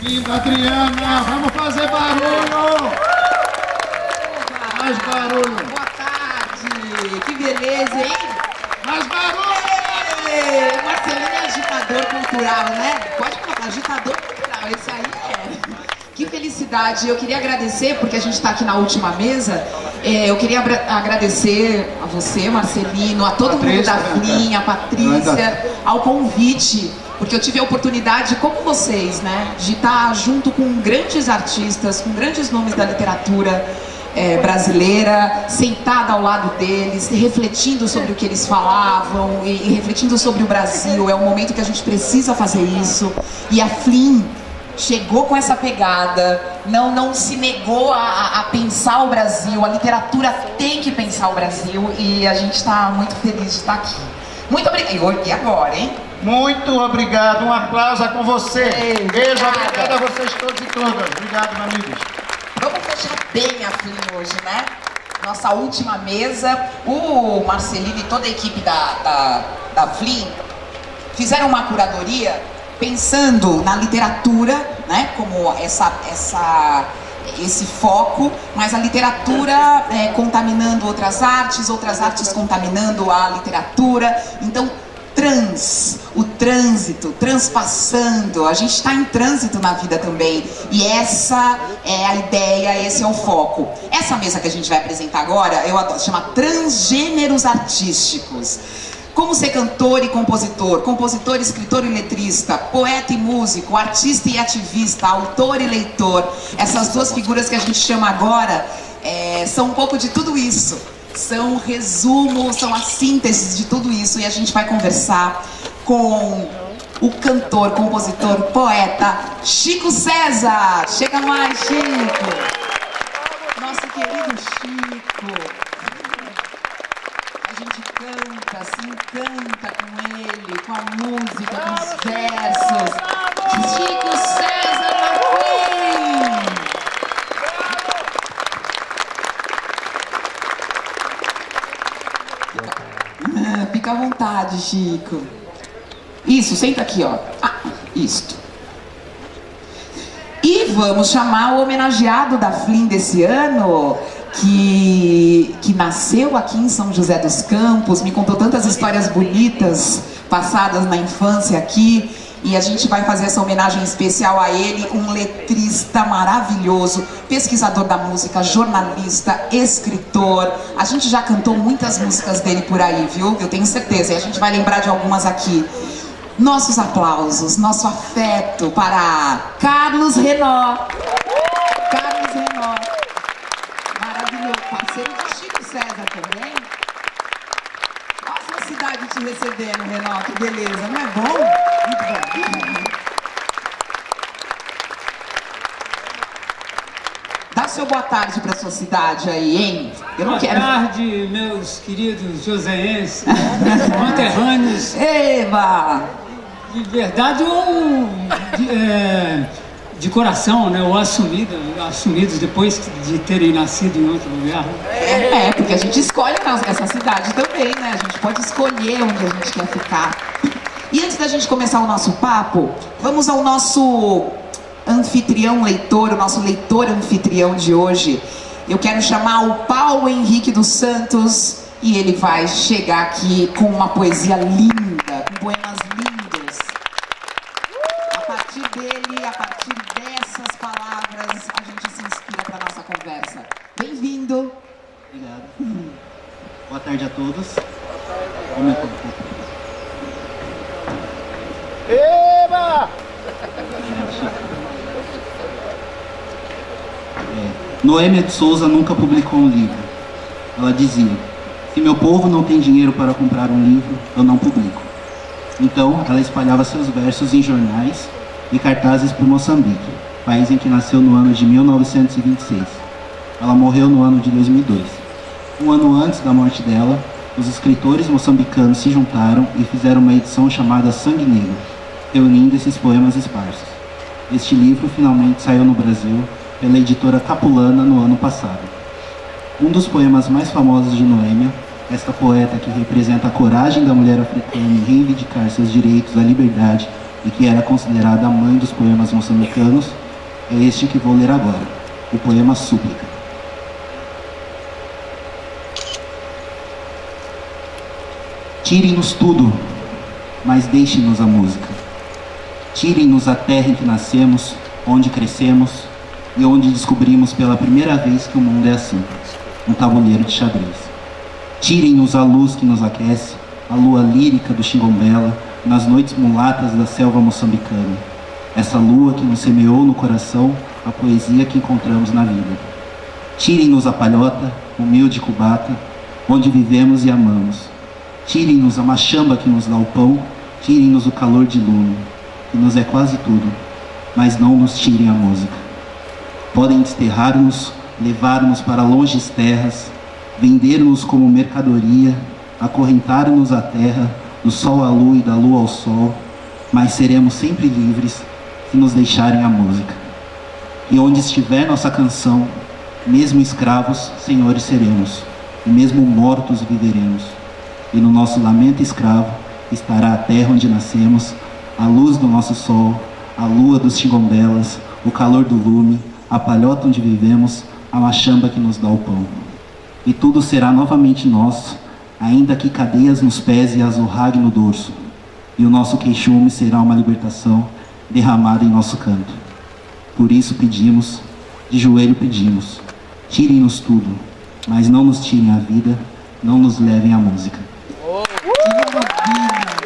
Linda Adriana, vamos fazer barulho! Mais barulho! Boa tarde! Que beleza, hein? Mais barulho! Marcelino é agitador cultural, né? Pode falar, agitador cultural, esse aí é. Que felicidade! Eu queria agradecer, porque a gente está aqui na última mesa. Eu queria agradecer a você, Marcelino, a todo mundo da Flim, a Patrícia, ao convite, porque eu tive a oportunidade, como vocês, né, de estar junto com grandes artistas, com grandes nomes da literatura brasileira, sentada ao lado deles, refletindo sobre o que eles falavam e refletindo sobre o Brasil. É um momento que a gente precisa fazer isso. E a Flim chegou com essa pegada, não se negou a pensar o Brasil. A literatura tem que pensar o Brasil e a gente está muito feliz de estar aqui. Muito obrigada. E agora, hein? Muito obrigado, um aplauso com você. Ei, beijo, obrigado a vocês todos e todas. Obrigado, amigos. Vamos fechar bem a Flim hoje, né? Nossa última mesa. O Marcelino e toda a equipe da Flim fizeram uma curadoria pensando na literatura, né, como esse foco, mas a literatura contaminando outras artes contaminando a literatura. Então, o trânsito, transpassando, a gente está em trânsito na vida também, e essa é a ideia, esse é o foco. Essa mesa que a gente vai apresentar agora, eu adoro, chama Transgêneros Artísticos. Como ser cantor e compositor, escritor e letrista, poeta e músico, artista e ativista, autor e leitor. Essas duas figuras que a gente chama agora são um pouco de tudo isso. São resumos, são a síntese de tudo isso. E a gente vai conversar com o cantor, compositor, poeta Chico César. Chega mais, Chico! Nosso querido Chico. A gente canta, se encanta com ele, com a música, com os versos. Chico César na Flim! Fica à vontade, Chico. Isso, senta aqui, ó. Isto. E vamos chamar o homenageado da Flim desse ano, que nasceu aqui em São José dos Campos, me contou tantas histórias bonitas passadas na infância aqui, e a gente vai fazer essa homenagem especial a ele, um letrista maravilhoso, pesquisador da música, jornalista, escritor. A gente já cantou muitas músicas dele por aí, viu? Eu tenho certeza, e a gente vai lembrar de algumas aqui. Nossos aplausos, nosso afeto para Carlos Renaud. Carlos Renaud. Maravilhoso, parceiro de Chico César também. Olha a sua cidade te recebendo, Renaud, que beleza, não é bom? Muito bom. Dá seu boa tarde para sua cidade aí, hein? Eu não quero. Boa tarde, meus queridos joseenses, conterrâneos. Eba! De verdade ou de coração, né? Ou assumidos depois de terem nascido em outro lugar. Porque a gente escolhe essa cidade também, né? A gente pode escolher onde a gente quer ficar. E antes da gente começar o nosso papo, vamos ao nosso anfitrião leitor, o nosso leitor anfitrião de hoje. Eu quero chamar o Paulo Henrique dos Santos, e ele vai chegar aqui com uma poesia linda, com poemas lindos. A partir dele, a partir dessas palavras, a gente se inspira para nossa conversa. Bem-vindo. Obrigado. Boa tarde a todos. Eba! Noêmia de Souza nunca publicou um livro. Ela dizia: se meu povo não tem dinheiro para comprar um livro, eu não publico. Então, ela espalhava seus versos em jornais e cartazes por Moçambique, país em que nasceu no ano de 1926. Ela morreu no ano de 2002. Um ano antes da morte dela, os escritores moçambicanos se juntaram e fizeram uma edição chamada Sangue Negro, reunindo esses poemas esparsos. Este livro finalmente saiu no Brasil pela editora Capulana no ano passado. Um dos poemas mais famosos de Noêmia, esta poeta que representa a coragem da mulher africana em reivindicar seus direitos à liberdade, e que era considerada a mãe dos poemas moçambicanos, é este que vou ler agora, o poema Súplica. Tirem-nos tudo, mas deixem-nos a música. Tirem-nos a terra em que nascemos, onde crescemos e onde descobrimos pela primeira vez que o mundo é assim, um tabuleiro de xadrez. Tirem-nos a luz que nos aquece, a lua lírica do Xingombela, nas noites mulatas da selva moçambicana. Essa lua que nos semeou no coração a poesia que encontramos na vida. Tirem-nos a palhota, humilde cubata, onde vivemos e amamos. Tirem-nos a machamba que nos dá o pão, tirem-nos o calor de lume, que nos é quase tudo, mas não nos tirem a música. Podem desterrar-nos, levar-nos para longes terras, vender-nos como mercadoria, acorrentar-nos à terra, do sol à lua e da lua ao sol, mas seremos sempre livres se nos deixarem a música. E onde estiver nossa canção, mesmo escravos, senhores seremos, e mesmo mortos viveremos. E no nosso lamento escravo estará a terra onde nascemos, a luz do nosso sol, a lua dos xingombelas, o calor do lume, a palhota onde vivemos, a machamba que nos dá o pão. E tudo será novamente nosso, ainda que cadeias nos pés e azorrague no dorso. E o nosso queixume será uma libertação derramada em nosso canto. Por isso pedimos, de joelho pedimos, tirem-nos tudo, mas não nos tirem a vida, não nos levem a música. Que maravilha!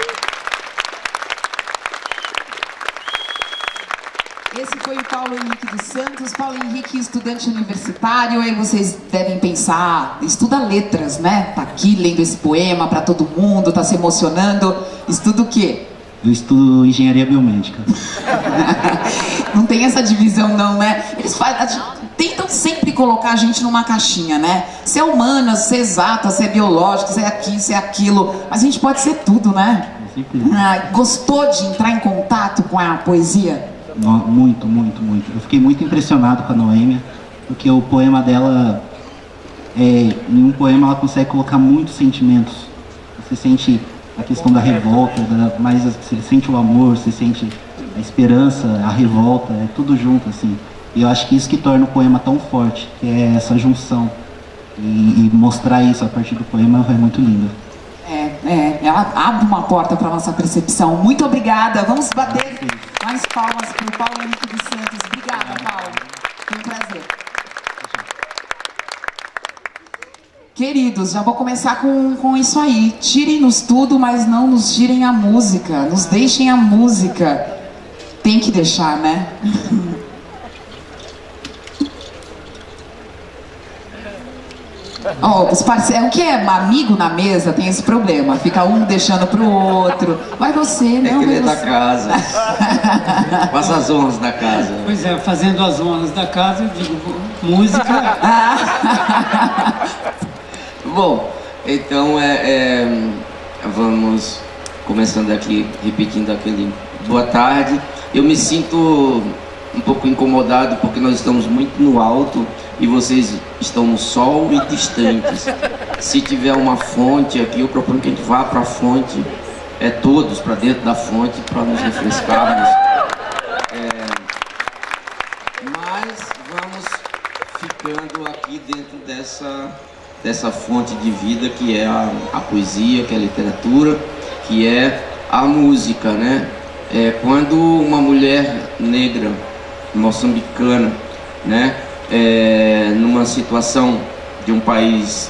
Esse foi o Paulo Henrique dos Santos. Paulo Henrique, estudante universitário. Aí vocês devem pensar, estuda letras, né? Tá aqui lendo esse poema para todo mundo, tá se emocionando. Estuda o quê? Eu estudo engenharia biomédica. Não tem essa divisão não, né? Eles tentam sempre colocar a gente numa caixinha, né? Se é humanas, se é exata, se é biológica, se é aqui, se é aquilo. Mas a gente pode ser tudo, né? Gostou de entrar em contato com a poesia? Muito, muito, muito. Eu fiquei muito impressionado com a Noêmia, porque o poema dela, em um poema ela consegue colocar muitos sentimentos. Você sente a questão da revolta, mas você sente o amor, você sente a esperança, a revolta, é tudo junto, assim. E eu acho que isso que torna o poema tão forte, que é essa junção. E mostrar isso a partir do poema é muito lindo. Ela abre uma porta para nossa percepção. Muito obrigada. Vamos bater mais palmas para o Paulo Henrique dos Santos. Obrigada, Paulo. Foi um prazer. Queridos, já vou começar com isso aí. Tirem-nos tudo, mas não nos tirem a música. Nos deixem a música. Tem que deixar, né? Os parceiros, o que é amigo na mesa tem esse problema, fica um deixando pro outro. Vai você, não? É que ele é vai da você. casa. Faz as honras da casa. Pois é, fazendo as honras da casa, eu digo, música. Bom, então vamos começando aqui, repetindo aquele boa tarde. Eu me sinto um pouco incomodado porque nós estamos muito no alto e vocês estão no sol e distantes. Se tiver uma fonte aqui, eu proponho que a gente vá para a fonte, todos para dentro da fonte, para nos refrescarmos. Mas vamos ficando aqui dentro dessa fonte de vida que é a poesia, que é a literatura, que é a música, né? Quando uma mulher negra, moçambicana, né? Numa situação de um país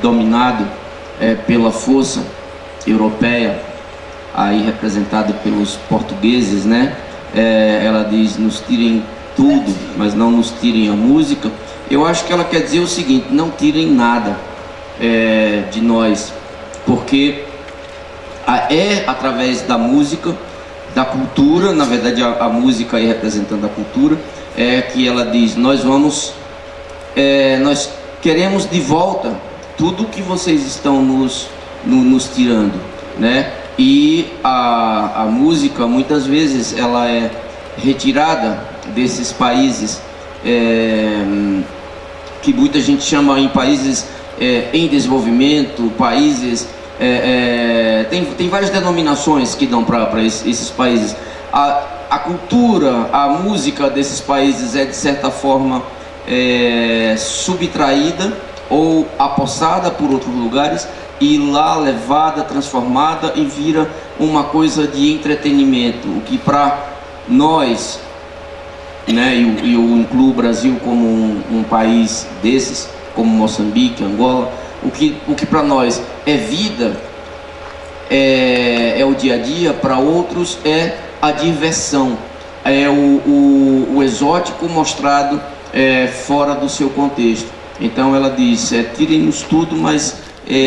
dominado pela força europeia, aí representada pelos portugueses, né? Ela diz, nos tirem tudo, mas não nos tirem a música. Eu acho que ela quer dizer o seguinte, não tirem nada de nós, porque é através da música, da cultura, na verdade a música aí representando a cultura, que ela diz, nós queremos de volta tudo que vocês estão nos tirando, né? E a música muitas vezes ela é retirada desses países que muita gente chama em países em desenvolvimento, países tem várias denominações que dão para esses países, a cultura, a música desses países é de certa forma subtraída ou apossada por outros lugares e lá levada, transformada e vira uma coisa de entretenimento, o que para nós, né, e eu incluo o Brasil como um país desses, como Moçambique, Angola, o que para nós é vida, é o dia a dia, para outros é a diversão, é o exótico mostrado fora do seu contexto. Então ela diz, tirem-nos tudo, mas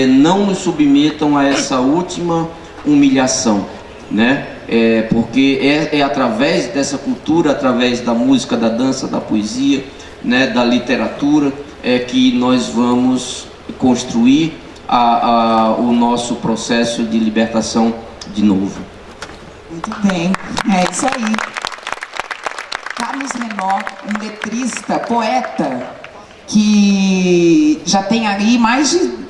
não nos submetam a essa última humilhação, né? Porque é através dessa cultura, através da música, da dança, da poesia, né, da literatura, que nós vamos construir o nosso processo de libertação de novo. Muito bem, é isso aí. Carlos Renaud, um letrista, poeta, que já tem aí mais de...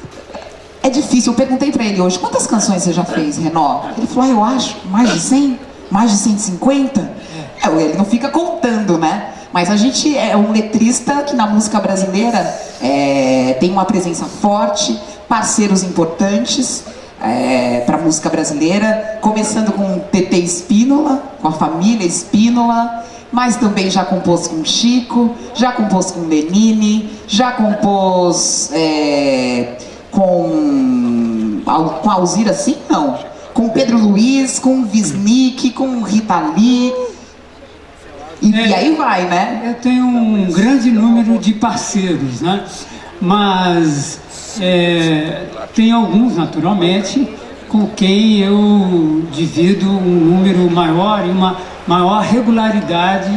É difícil, eu perguntei pra ele hoje, quantas canções você já fez, Renaud? Ele falou, eu acho, mais de 100? Mais de 150? Ele não fica contando, né? Mas a gente é um letrista que na música brasileira tem uma presença forte, parceiros importantes para a música brasileira, começando com TT Espínola, com a família Espínola, mas também já compôs com Chico, já compôs com Lenine, já compôs com Alzira, sim, não, com Pedro Luiz, com Wisnik, com Rita Lee, e aí vai, né? Eu tenho um grande número de parceiros, né? Mas tem alguns, naturalmente, com quem eu divido um número maior e uma maior regularidade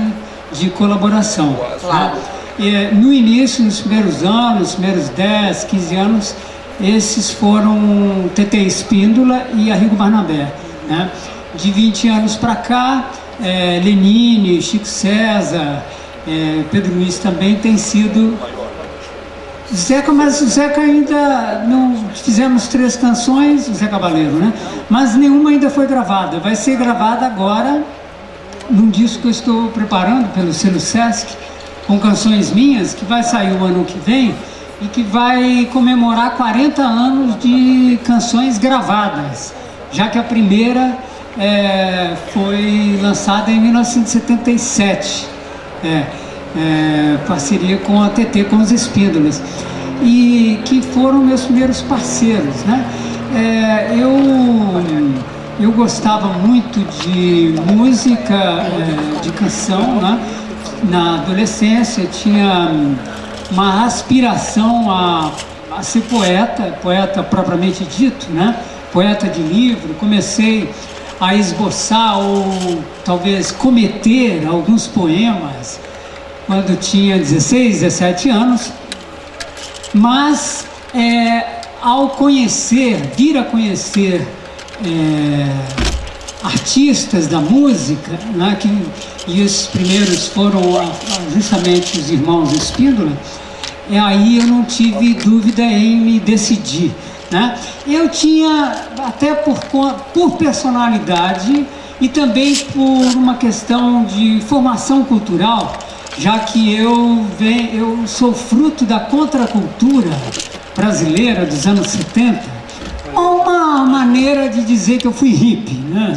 de colaboração. Claro. Né? No início, nos primeiros anos, nos primeiros 10, 15 anos, esses foram TT Espíndola e Arrigo Barnabé. Né? De 20 anos para cá, Lenine, Chico César, Pedro Luiz também tem sido... Zeca, mas o Zeca ainda não... Fizemos 3 canções, o Zé Cabaleiro, né? Mas nenhuma ainda foi gravada. Vai ser gravada agora, num disco que eu estou preparando pelo selo Sesc, com canções minhas, que vai sair o ano que vem e que vai comemorar 40 anos de canções gravadas, já que a primeira foi lançada em 1977, parceria com a TT, com os Espíndolas, e que foram meus primeiros parceiros, né? Eu gostava muito de música, de canção, né? Na adolescência eu tinha uma aspiração a ser poeta propriamente dito, né? Poeta de livro. Comecei a esboçar ou talvez cometer alguns poemas quando tinha 16, 17 anos, mas ao vir a conhecer artistas da música, né, e os primeiros foram justamente os irmãos Espíndola, aí eu não tive dúvida em me decidir. Né? Eu tinha, até por personalidade e também por uma questão de formação cultural, já que eu sou fruto da contracultura brasileira dos anos 70, uma maneira de dizer que eu fui hippie, né?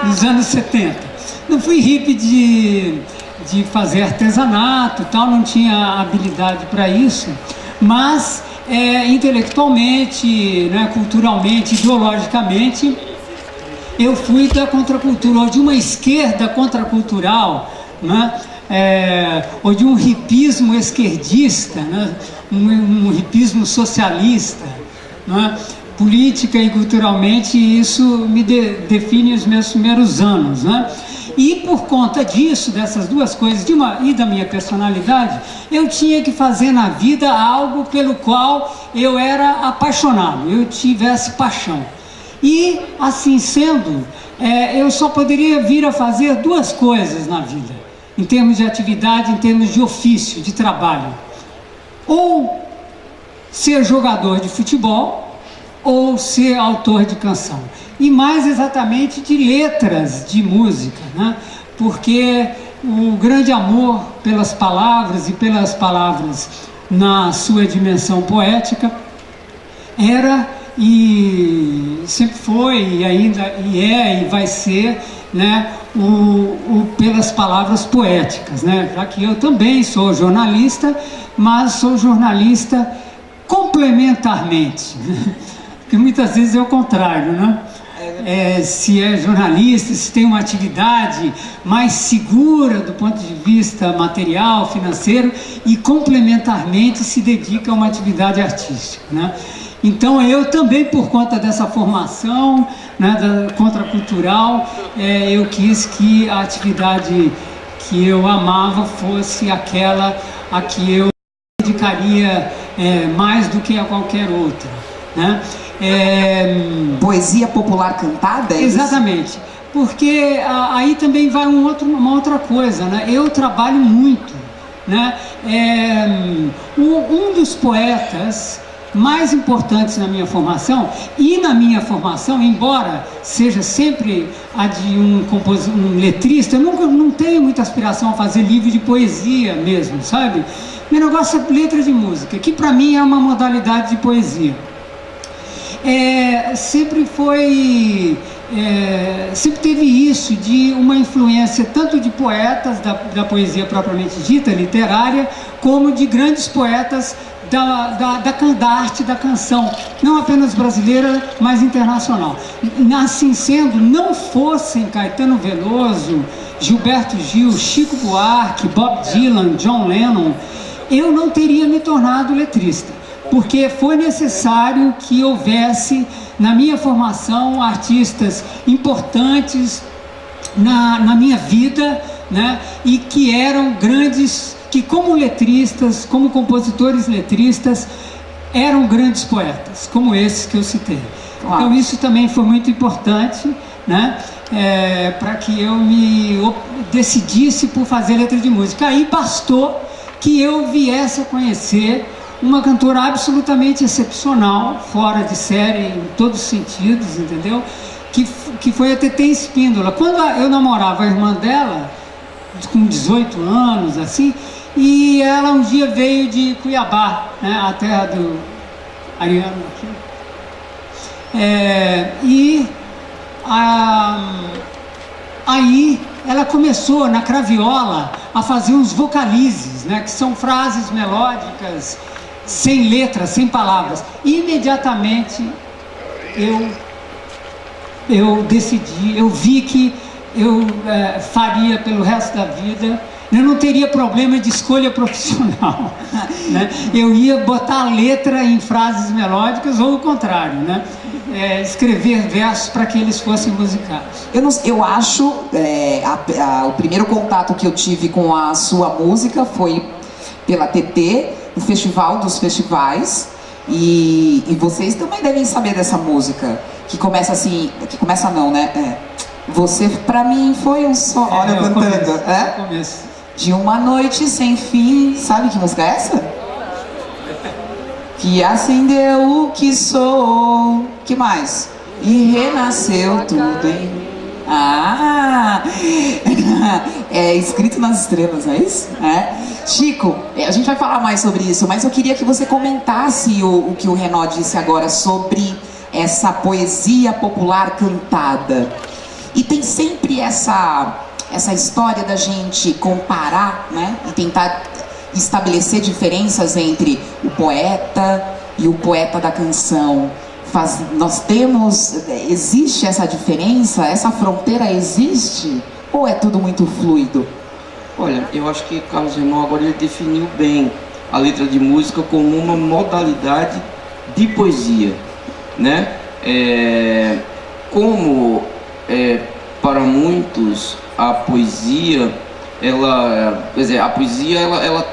Nos anos 70. Não fui hippie de fazer artesanato, tal, não tinha habilidade para isso, mas intelectualmente, né, culturalmente, ideologicamente, eu fui da contracultura, ou de uma esquerda contracultural, né? Ou de um hipismo esquerdista, né? um hipismo socialista, né? Política e culturalmente isso me define os meus primeiros anos, né? E por conta disso, dessas duas coisas, e da minha personalidade, eu tinha que fazer na vida algo pelo qual eu era apaixonado, eu tivesse paixão. E assim sendo, eu só poderia vir a fazer 2 coisas na vida, em termos de atividade, em termos de ofício, de trabalho. Ou ser jogador de futebol, ou ser autor de canção. e mais exatamente de letras de música, né? Porque o grande amor pelas palavras e pelas palavras na sua dimensão poética era e sempre foi e ainda e é e vai ser, né, pelas palavras poéticas, né? Já que eu também sou jornalista, mas sou jornalista complementarmente, porque muitas vezes é o contrário, né? Se é jornalista, se tem uma atividade mais segura do ponto de vista material, financeiro, e complementarmente se dedica a uma atividade artística, né? Então eu também, por conta dessa formação, né, contracultural, eu quis que a atividade que eu amava fosse aquela a que eu dedicaria mais do que a qualquer outra, né? Poesia popular cantada, é Exatamente, isso? Porque aí também vai uma outra coisa, né? Eu trabalho muito, né? Um dos poetas mais importantes na minha formação, e na minha formação, embora seja sempre a de um letrista, eu não tenho muita aspiração a fazer livro de poesia mesmo, sabe? Meu negócio é letra de música, que para mim é uma modalidade de poesia. Sempre teve isso de uma influência tanto de poetas da poesia propriamente dita, literária, como de grandes poetas da arte da canção, não apenas brasileira, mas internacional. Assim sendo, não fossem Caetano Veloso, Gilberto Gil, Chico Buarque, Bob Dylan, John Lennon, eu não teria me tornado letrista, porque foi necessário que houvesse na minha formação artistas importantes na minha vida, né? E que eram grandes, que como letristas, como compositores letristas, eram grandes poetas, como esses que eu citei. Claro. Então isso também foi muito importante, né? Para que eu me decidisse por fazer letra de música. Aí bastou que eu viesse a conhecer uma cantora absolutamente excepcional, fora de série em todos os sentidos, entendeu? Que foi a Tetê Espíndola. Quando eu namorava a irmã dela, com 18 anos, assim, e ela um dia veio de Cuiabá, né, a terra do Ariano aqui. Aí ela começou na craviola a fazer uns vocalizes, né, que são frases melódicas, sem letras, sem palavras. Imediatamente eu decidi, eu vi que eu faria pelo resto da vida, eu não teria problema de escolha profissional, né? Eu ia botar a letra em frases melódicas ou o contrário, né? Escrever versos para que eles fossem musicados. Eu acho, o primeiro contato que eu tive com a sua música foi pela TT, no Festival dos Festivais, e vocês também devem saber dessa música, que começa assim, que começa não, né? Você pra mim foi um só, olha eu cantando, Começo. De uma noite sem fim, sabe que música é essa? Que acendeu o que sou, que mais? E renasceu tudo, hein? É escrito nas estrelas, não é isso? Chico, a gente vai falar mais sobre isso, mas eu queria que você comentasse o que o Renó disse agora sobre essa poesia popular cantada. E tem sempre essa história da gente comparar, né? E tentar estabelecer diferenças entre o poeta e o poeta da canção. Existe essa diferença? Essa fronteira existe? Ou é tudo muito fluido? Olha, eu acho que Carlos Renó agora ele definiu bem a letra de música como uma modalidade de poesia, né? Para muitos a poesia, ela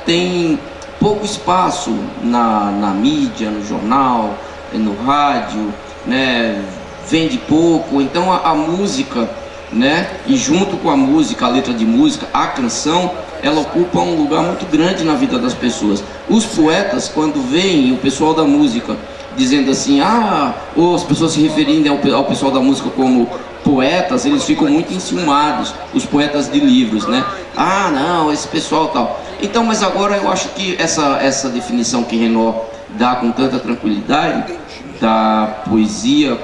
tem pouco espaço na mídia, no jornal, no rádio, né? Vende pouco. Então a música, né? E junto com a música, a letra de música, a canção, ela ocupa um lugar muito grande na vida das pessoas. Os poetas, quando veem o pessoal da música dizendo assim, ou as pessoas se referindo ao pessoal da música como poetas, eles ficam muito enciumados, os poetas de livros, né? Não, esse pessoal tal. Então, mas agora eu acho que essa definição que Renaud dá com tanta tranquilidade, da poesia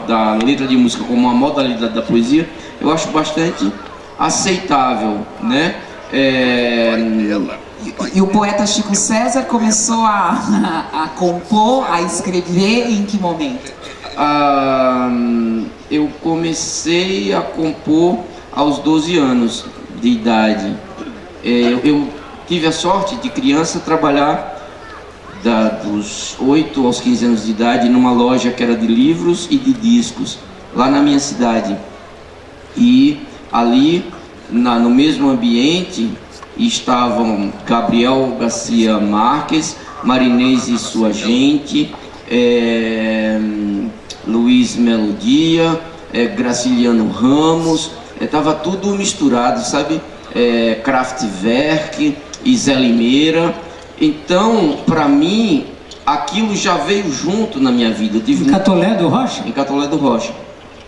da letra de música como uma modalidade da poesia, eu acho bastante aceitável, né? E o poeta Chico César começou a compor, a escrever em que momento? Eu comecei a compor aos 12 anos de idade. Eu tive a sorte de criança trabalhar dos 8 aos 15 anos de idade numa loja que era de livros e de discos, lá na minha cidade. E ali, no mesmo ambiente, estavam Gabriel Garcia Marques, Marinês e sua gente, Luiz Melodia, Graciliano Ramos, estava tudo misturado, sabe? Kraftwerk e Zé Limeira. Então, para mim, aquilo já veio junto na minha vida. Em Catolé do Rocha? Em Catolé do Rocha,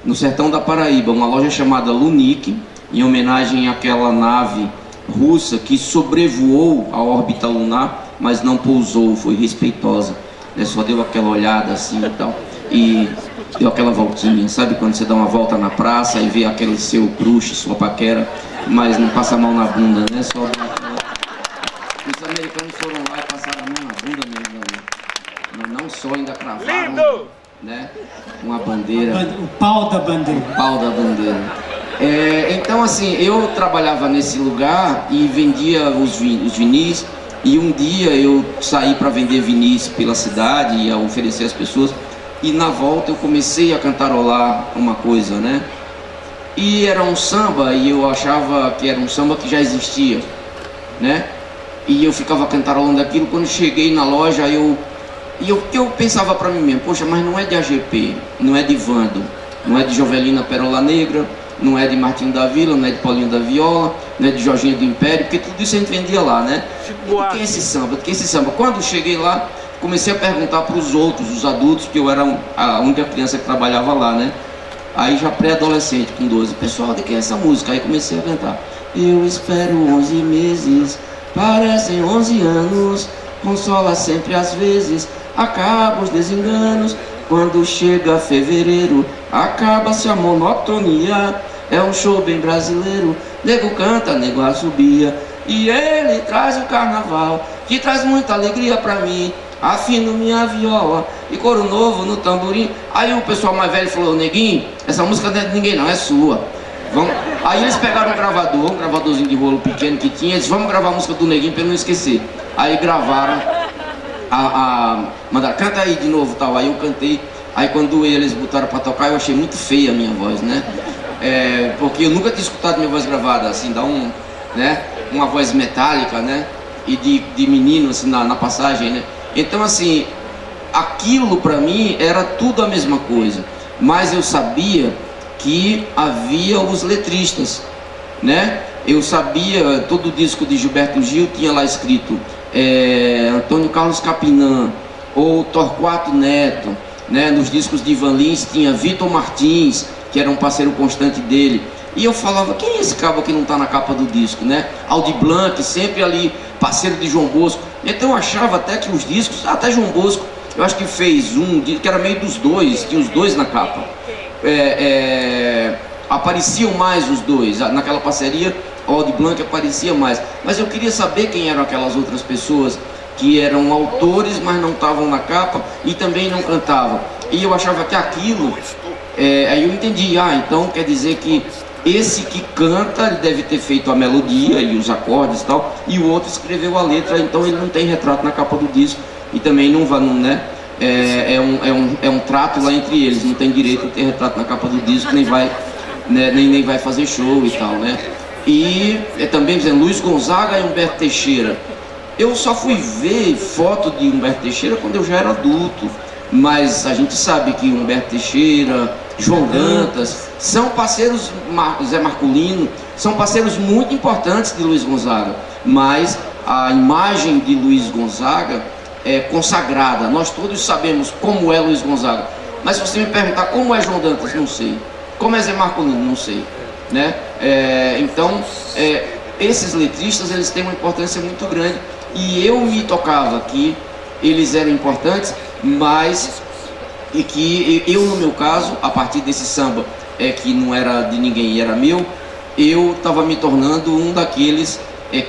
no sertão da Paraíba, uma loja chamada Lunique, em homenagem àquela nave russa que sobrevoou a órbita lunar, mas não pousou, foi respeitosa, né? Só deu aquela olhada assim e tal, e deu aquela voltinha, sabe quando você dá uma volta na praça e vê aquele seu crush, sua paquera, mas não passa a mão na bunda, né? Só os americanos foram lá e passaram a mão na bunda mesmo, não só ainda cravaram, né? Uma bandeira, O pau da bandeira. o pau da bandeira. Então assim, eu trabalhava nesse lugar e vendia os vinis, e um dia eu saí para vender vinis pela cidade e a oferecer às pessoas, e na volta eu comecei a cantarolar uma coisa, né? E era um samba, e eu achava que era um samba que já existia, né? E eu ficava cantarolando aquilo. Quando cheguei na loja, eu pensava para mim mesmo, poxa, mas não é de AGP, não é de Vando, não é de Jovelina Pérola Negra, não é de Martinho da Vila, não é de Paulinho da Viola, não é de Jorginho do Império, porque tudo isso a gente vendia lá, né? De quem é esse samba? De quem é esse samba? Quando cheguei lá, comecei a perguntar para os outros, os adultos, que eu era a única criança que trabalhava lá, né? Aí já pré-adolescente, com 12, pessoal, de quem é essa música? Aí comecei a cantar. Eu espero 11 meses, parecem 11 anos, consola sempre às vezes, acaba os desenganos. Quando chega fevereiro, acaba-se a monotonia. É um show bem brasileiro, nego canta, nego assobia, e ele traz o carnaval, que traz muita alegria pra mim. Afino minha viola e coro novo no tamborim. Aí o pessoal mais velho falou, neguinho, essa música não é de ninguém não, é sua. Aí eles pegaram um gravadorzinho de rolo pequeno que tinha, eles vamos gravar a música do neguinho pra eu não esquecer. Aí gravaram, mandaram, canta aí de novo tal. Aí eu cantei. Aí quando eles botaram pra tocar, eu achei muito feia a minha voz, né? Porque eu nunca tinha escutado minha voz gravada assim, dá uma voz metálica, né? E de menino assim na passagem, né? Então assim, aquilo pra mim era tudo a mesma coisa, mas eu sabia que havia os letristas, né? Eu sabia, todo o disco de Gilberto Gil tinha lá escrito Antônio Carlos Capinã ou Torquato Neto, né? Nos discos de Ivan Lins tinha Vitor Martins, que era um parceiro constante dele. E eu falava, quem é esse cabo que não tá na capa do disco, né? Aldir Blanc, sempre ali, parceiro de João Bosco. Então eu achava até que os discos, até João Bosco, eu acho que fez um, que era meio dos dois, tinha os dois na capa. Apareciam mais os dois, naquela parceria, o Aldir Blanc aparecia mais. Mas eu queria saber quem eram aquelas outras pessoas que eram autores, mas não estavam na capa e também não cantavam. E eu achava que aquilo, aí eu entendi, então quer dizer que esse que canta, ele deve ter feito a melodia e os acordes e tal, e o outro escreveu a letra, então ele não tem retrato na capa do disco, e também não vai, né? É um trato lá entre eles, não tem direito de ter retrato na capa do disco, nem vai, né, nem vai fazer show e tal, né? E também dizendo, Luiz Gonzaga e Humberto Teixeira. Eu só fui ver foto de Humberto Teixeira quando eu já era adulto, mas a gente sabe que Humberto Teixeira, João Dantas, são parceiros, Zé Marculino, são parceiros muito importantes de Luiz Gonzaga, mas a imagem de Luiz Gonzaga consagrada. Nós todos sabemos como é Luiz Gonzaga. Mas se você me perguntar como é João Dantas, não sei. Como é Zé Marcolino, não sei. Né? Então, esses letristas, eles têm uma importância muito grande. E eu me tocava que eles eram importantes, mas que eu, no meu caso, a partir desse samba que não era de ninguém e era meu, eu estava me tornando um daqueles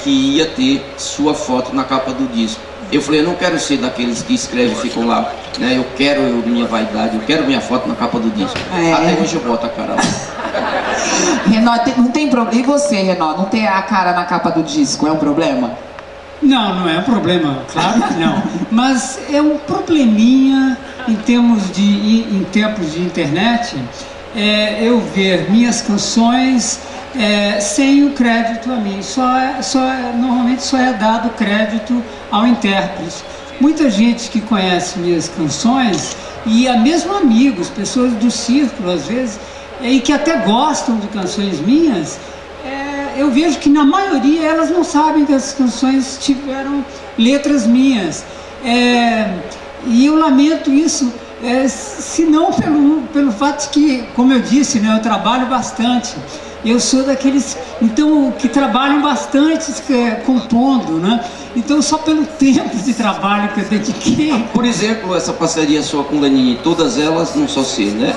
que ia ter sua foto na capa do disco. Eu falei, eu não quero ser daqueles que escrevem e ficam lá, né? Eu quero minha vaidade, eu quero minha foto na capa do disco. Até hoje eu boto a cara lá. Renó, não tem problema. E você, Renó, não ter a cara na capa do disco é um problema? Não, não é um problema, claro que não. Mas é um probleminha em tempos de internet, eu ver minhas canções sem o crédito a mim. Normalmente só é dado crédito ao intérprete. Muita gente que conhece minhas canções, e mesmo amigos, pessoas do círculo às vezes, e que até gostam de canções minhas, eu vejo que na maioria elas não sabem que as canções tiveram letras minhas. E eu lamento isso, se não pelo fato de que, como eu disse, né, eu trabalho bastante. Eu sou daqueles, então, que trabalham bastante compondo, né? Então, só pelo tempo de trabalho que eu dediquei. Por exemplo, essa parceria sua com Lenine, todas elas num só ser, né?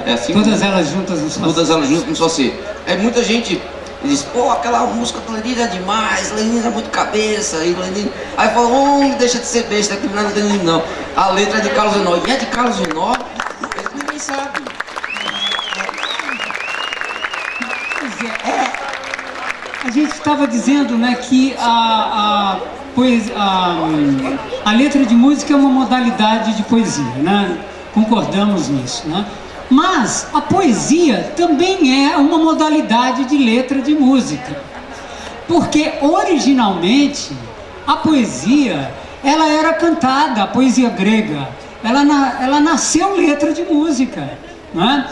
É assim? Todas elas juntas num só ser. Todas elas juntas num só ser. Muita gente diz, pô, aquela música do Lenine é demais, Lenine é muito cabeça, e Lenine... Aí fala, deixa de ser besta, que não é do Lenine não. A letra é de Carlos Renó, e é de Carlos Renó? Ninguém sabe. A gente estava dizendo, né, que a letra de música é uma modalidade de poesia, né? Concordamos nisso, né? Mas a poesia também é uma modalidade de letra de música, porque originalmente a poesia ela era cantada, a poesia grega, ela nasceu letra de música, né?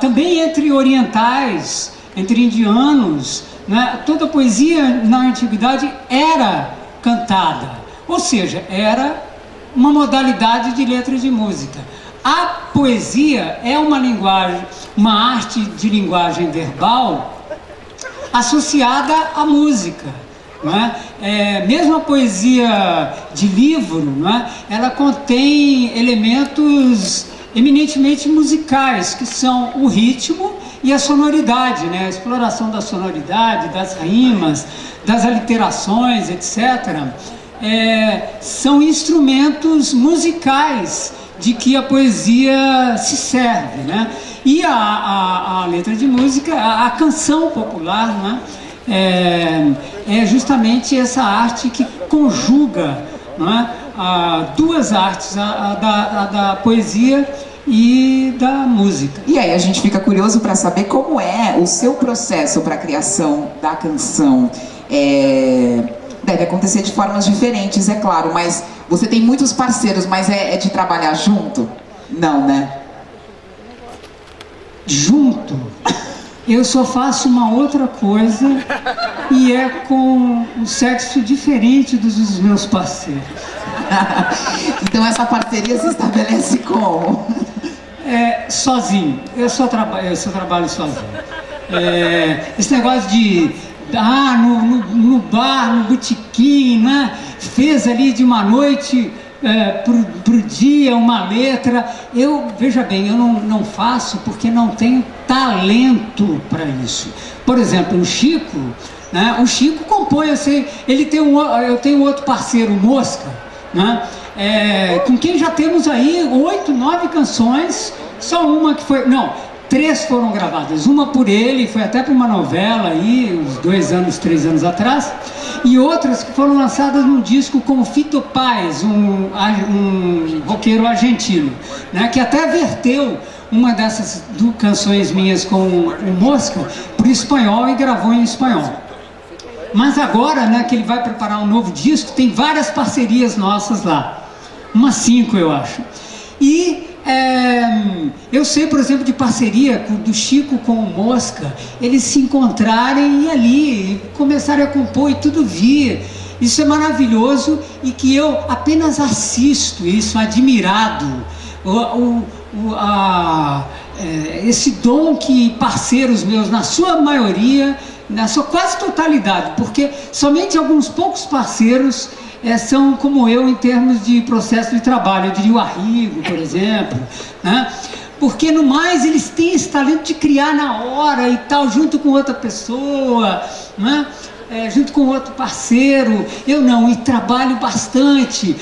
Também entre orientais, entre indianos, né? Toda a poesia na antiguidade era cantada, ou seja, era uma modalidade de letra de música. A poesia é uma arte de linguagem verbal associada à música, não é? Mesmo a poesia de livro, não é? Ela contém elementos eminentemente musicais, que são o ritmo e a sonoridade, né? A exploração da sonoridade, das rimas, das aliterações, etc. São instrumentos musicais de que a poesia se serve, né? E a letra de música, a canção popular, né? É justamente essa arte que conjuga, não é? Duas artes, a da poesia e da música. E aí a gente fica curioso para saber como é o seu processo para a criação da canção. Deve acontecer de formas diferentes, é claro, mas você tem muitos parceiros, mas é de trabalhar junto? Não, né? Junto? Eu só faço uma outra coisa, e é com um sexo diferente dos meus parceiros. Então essa parceria se estabelece como? Sozinho. Eu só trabalho sozinho. Esse negócio de no bar, no botequim, né? Fez ali de uma noite pro dia uma letra. Veja bem, eu não faço porque não tenho talento para isso. Por exemplo, o Chico, né? O Chico compõe, assim, eu tenho outro parceiro, Mosca, né? Com quem já temos aí 8, 9 canções, só uma que foi... Não, 3 foram gravadas, uma por ele, foi até para uma novela aí, uns 2 anos, 3 anos atrás, e outras que foram lançadas num disco com o Fito Páez, um roqueiro argentino, né, que até verteu uma dessas canções minhas com o Mosca para o espanhol e gravou em espanhol. Mas agora, né, que ele vai preparar um novo disco, tem várias parcerias nossas lá, umas 5 eu acho. E eu sei, por exemplo, de parceria do Chico com o Mosca, eles se encontrarem e ali começarem a compor e tudo vir. Isso é maravilhoso e que eu apenas assisto isso, admirado. Esse dom que parceiros meus, na sua maioria, na sua quase totalidade, porque somente alguns poucos parceiros são como eu em termos de processo de trabalho. Eu diria o Arrigo, por exemplo, né? Porque no mais eles têm esse talento de criar na hora e tal, junto com outra pessoa, né? Junto com outro parceiro. Eu não, e trabalho bastante,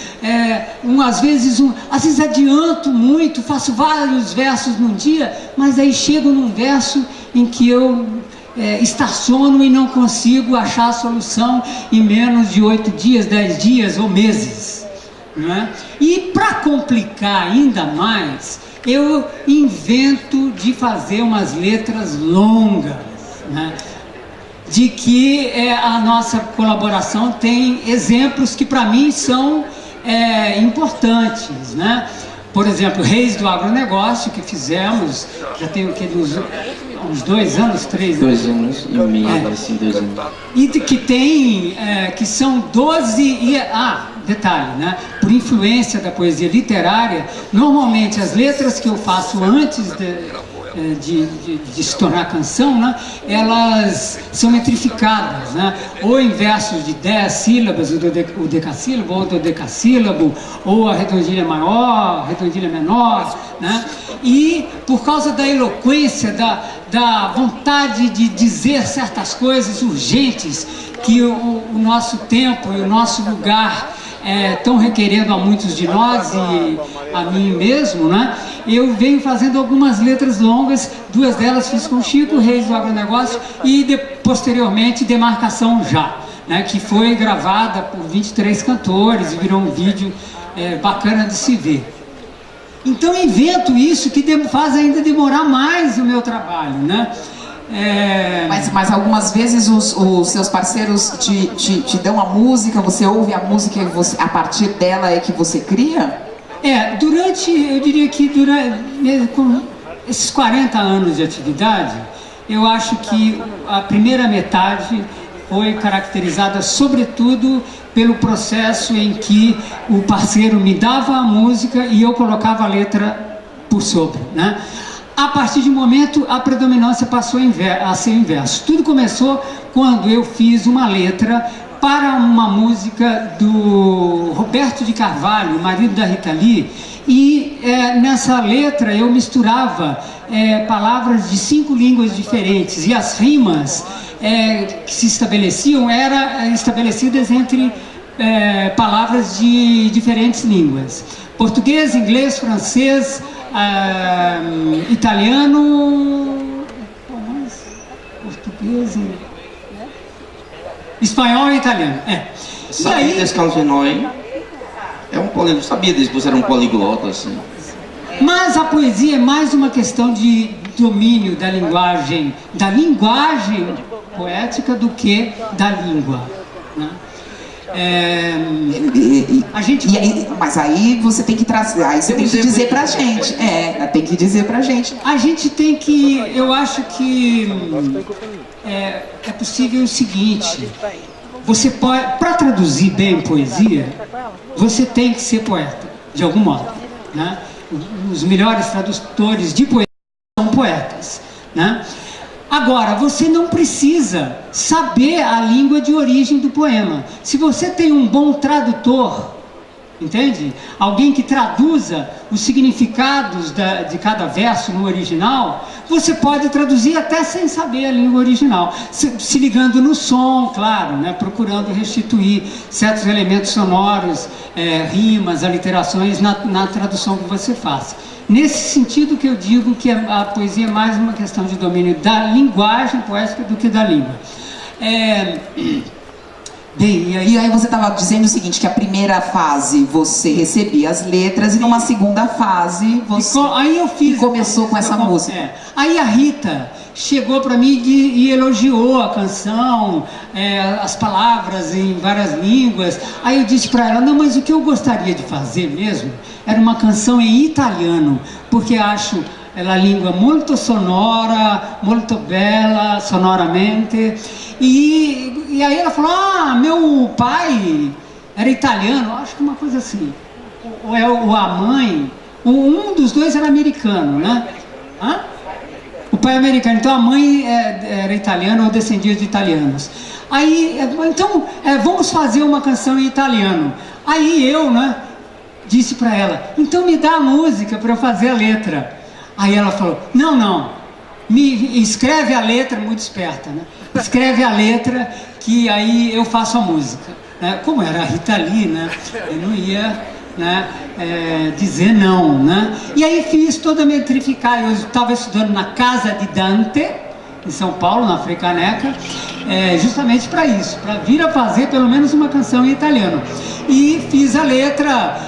às vezes adianto muito, faço vários versos num dia, mas aí chego num verso em que eu estaciono e não consigo achar a solução em menos de 8 dias, 10 dias ou meses, né? E para complicar ainda mais, eu invento de fazer umas letras longas, né? De que a nossa colaboração tem exemplos que para mim são importantes, né? Por exemplo, Reis do Agronegócio, que fizemos, já tem o que, uns 2 anos, 3 anos? 2 anos e meio, assim, 2 anos. E que tem, que são 12, detalhe, né? Por influência da poesia literária, normalmente as letras que eu faço antes de se tornar canção, né? Elas são metrificadas, né? Ou em versos de 10 sílabas, o decassílabo, ou do decassílabo, ou a redondilha maior, a redondilha menor, né? E por causa da eloquência, da vontade de dizer certas coisas urgentes que o nosso tempo e o nosso lugar estão requerendo a muitos de nós e a mim mesmo, né? Eu venho fazendo algumas letras longas, 2 delas fiz com o Chico, Reis do Agronegócio, e posteriormente Demarcação Já, né? Que foi gravada por 23 cantores e virou um vídeo bacana de se ver. Então invento isso que faz ainda demorar mais o meu trabalho, né? Mas algumas vezes os seus parceiros te dão a música, você ouve a música e a partir dela é que você cria? Eu diria que com esses 40 anos de atividade, eu acho que a primeira metade foi caracterizada sobretudo pelo processo em que o parceiro me dava a música e eu colocava a letra por sobre, né? A partir de um momento, a predominância passou a ser inverso. Tudo começou quando eu fiz uma letra para uma música do Roberto de Carvalho, marido da Rita Lee, e nessa letra eu misturava palavras de 5 línguas diferentes, e as rimas que se estabeleciam eram estabelecidas entre palavras de diferentes línguas: português, inglês, francês, italiano, português, espanhol e italiano. Sabia desse Calvinói? Sabia disso, você era um poliglota, assim. Mas a poesia é mais uma questão de domínio da linguagem poética do que da língua, né? Mas aí você tem que trazer, aí você tem que dizer pra gente. Tem que dizer pra gente. A gente tem que, eu acho que é possível o seguinte: você pode, para traduzir bem poesia, você tem que ser poeta, de algum modo, né? Os melhores tradutores de poesia são poetas, né? Agora, você não precisa saber a língua de origem do poema. Se você tem um bom tradutor, entende? Alguém que traduza os significados de cada verso no original, você pode traduzir até sem saber a língua original, se ligando no som, claro, né? Procurando restituir certos elementos sonoros, rimas, aliterações na tradução que você faça. Nesse sentido que eu digo que a poesia é mais uma questão de domínio da linguagem poética do que da língua. Bem, e aí você estava dizendo o seguinte, que a primeira fase você recebia as letras e numa segunda fase você começou com essa música. Aí a Rita chegou para mim e elogiou a canção, as palavras em várias línguas. Aí eu disse para ela: não, mas o que eu gostaria de fazer mesmo era uma canção em italiano, porque acho ela língua muito sonora, muito bela sonoramente, e E aí ela falou, meu pai era italiano, acho que uma coisa assim. Ou a mãe, um dos dois era americano, né? Hã? O pai é americano, então a mãe era italiana ou descendia de italianos. Aí, então, vamos fazer uma canção em italiano. Aí eu, né, disse para ela, então me dá a música para eu fazer a letra. Aí ela falou, não, me escreve a letra, muito esperta, né? Escreve a letra que aí eu faço a música. Como era a Rita Lee, né? Eu não ia, né, dizer não, né? E aí fiz toda a metrificar. Eu estava estudando na Casa de Dante, em São Paulo, na Frecaneca, justamente para isso, para vir a fazer pelo menos uma canção em italiano. E fiz a letra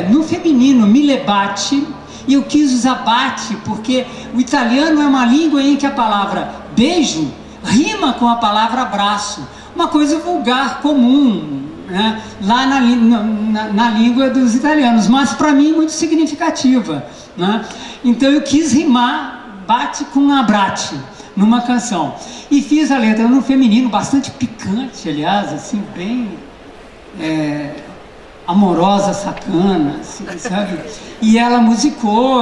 no feminino, Mille Baci, e eu quis usar bate porque o italiano é uma língua em que a palavra beijo rima com a palavra abraço, uma coisa vulgar, comum, né, lá na língua dos italianos, mas para mim muito significativa, né? Então eu quis rimar bate com abrate numa canção e fiz a letra no feminino, bastante picante, aliás, assim, bem amorosa, sacana, assim, sabe? E ela musicou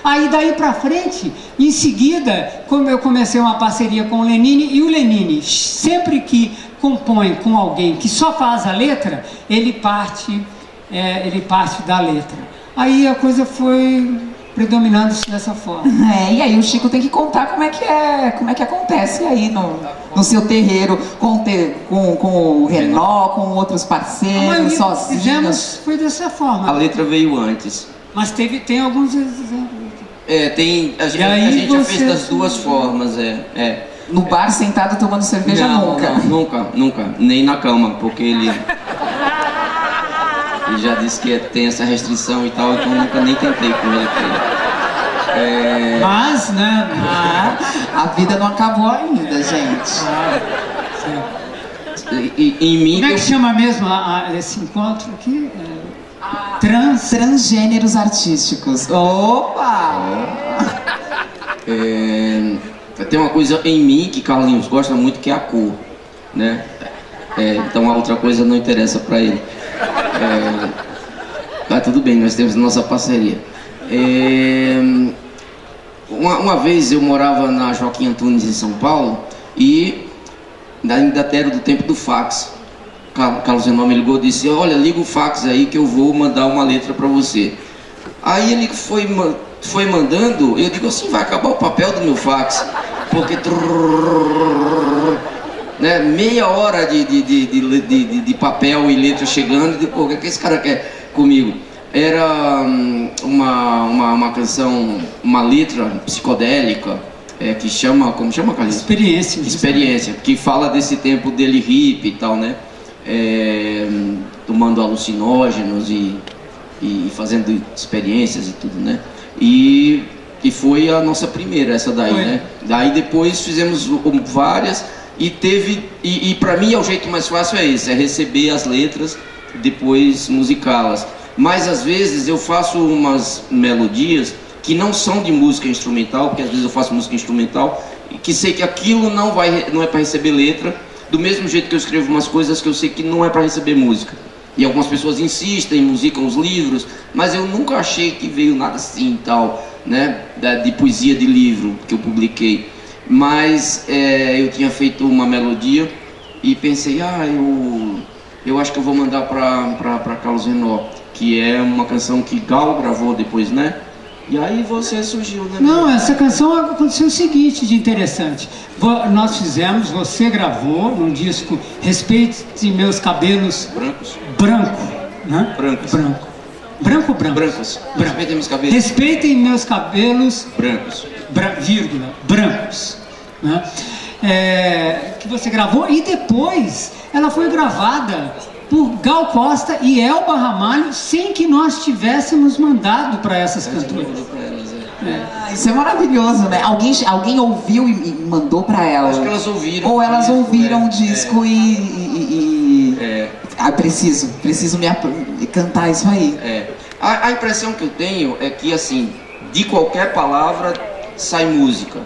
aí daí pra frente, em seguida, como eu comecei uma parceria com o Lenine, e o Lenine, sempre que compõe com alguém que só faz a letra, ele parte da letra. Aí a coisa foi predominando dessa forma. E aí o Chico tem que contar como é que acontece aí no seu terreiro, com o Renó, com outros parceiros, sozinhos. Fizemos, foi dessa forma. A letra veio antes. Mas tem alguns exemplos. A gente já fez das duas formas, No bar, sentado, tomando cerveja, nunca? Nunca. Nem na cama, porque ele já disse que tem essa restrição e tal, então nunca nem tentei com ele. Mas, né? A vida não acabou ainda, gente. Em mim... Como é que chama mesmo esse encontro aqui? Transgêneros artísticos. Opa! Tem uma coisa em mim que Carlinhos gosta muito, que é a cor, né? Então a outra coisa não interessa pra ele. Mas tudo bem, nós temos nossa parceria. Uma vez eu morava na Joaquim Antunes, em São Paulo, e ainda era do tempo do fax. Carlos Renan me ligou e disse, olha, liga o fax aí que eu vou mandar uma letra pra você. Aí ele foi mandando, eu digo assim, vai acabar o papel do meu fax, porque né, meia hora de papel e letra chegando, e depois, o que esse cara quer comigo? Era uma canção, uma letra psicodélica, que chama, como chama, Carlinhos? Experiência, que fala desse tempo dele hippie e tal, né? Tomando alucinógenos e fazendo experiências e tudo, né? E foi a nossa primeira, essa daí, né? Daí depois fizemos várias e para mim o jeito mais fácil é esse, receber as letras, depois musicá-las. Mas às vezes eu faço umas melodias que não são de música instrumental, porque às vezes eu faço música instrumental e que sei que aquilo não é para receber letra, do mesmo jeito que eu escrevo umas coisas que eu sei que não é para receber música. E algumas pessoas insistem, musicam os livros, mas eu nunca achei que veio nada assim e tal, né, de poesia de livro que eu publiquei. Mas eu tinha feito uma melodia e pensei, eu acho que eu vou mandar para Carlos Renan, que é uma canção que Gal gravou depois, né? E aí você surgiu, né? Não, essa canção aconteceu o seguinte de interessante. Nós fizemos, você gravou num disco Respeite Meus Cabelos Brancos. Branco, né? Brancos. Branco. Branco ou branco? Brancos. Branco. Respeitem meus cabelos. Respeitem meus cabelos Brancos. Vírgula, brancos, né? Que você gravou e depois ela foi gravada por Gal Costa e Elba Ramalho sem que nós tivéssemos mandado para essas cantoras. Isso é maravilhoso, né? Alguém ouviu e mandou para elas. Acho que elas ouviram. Ou elas ouviram o disco preciso cantar isso aí. A impressão que eu tenho é que, assim, de qualquer palavra sai música.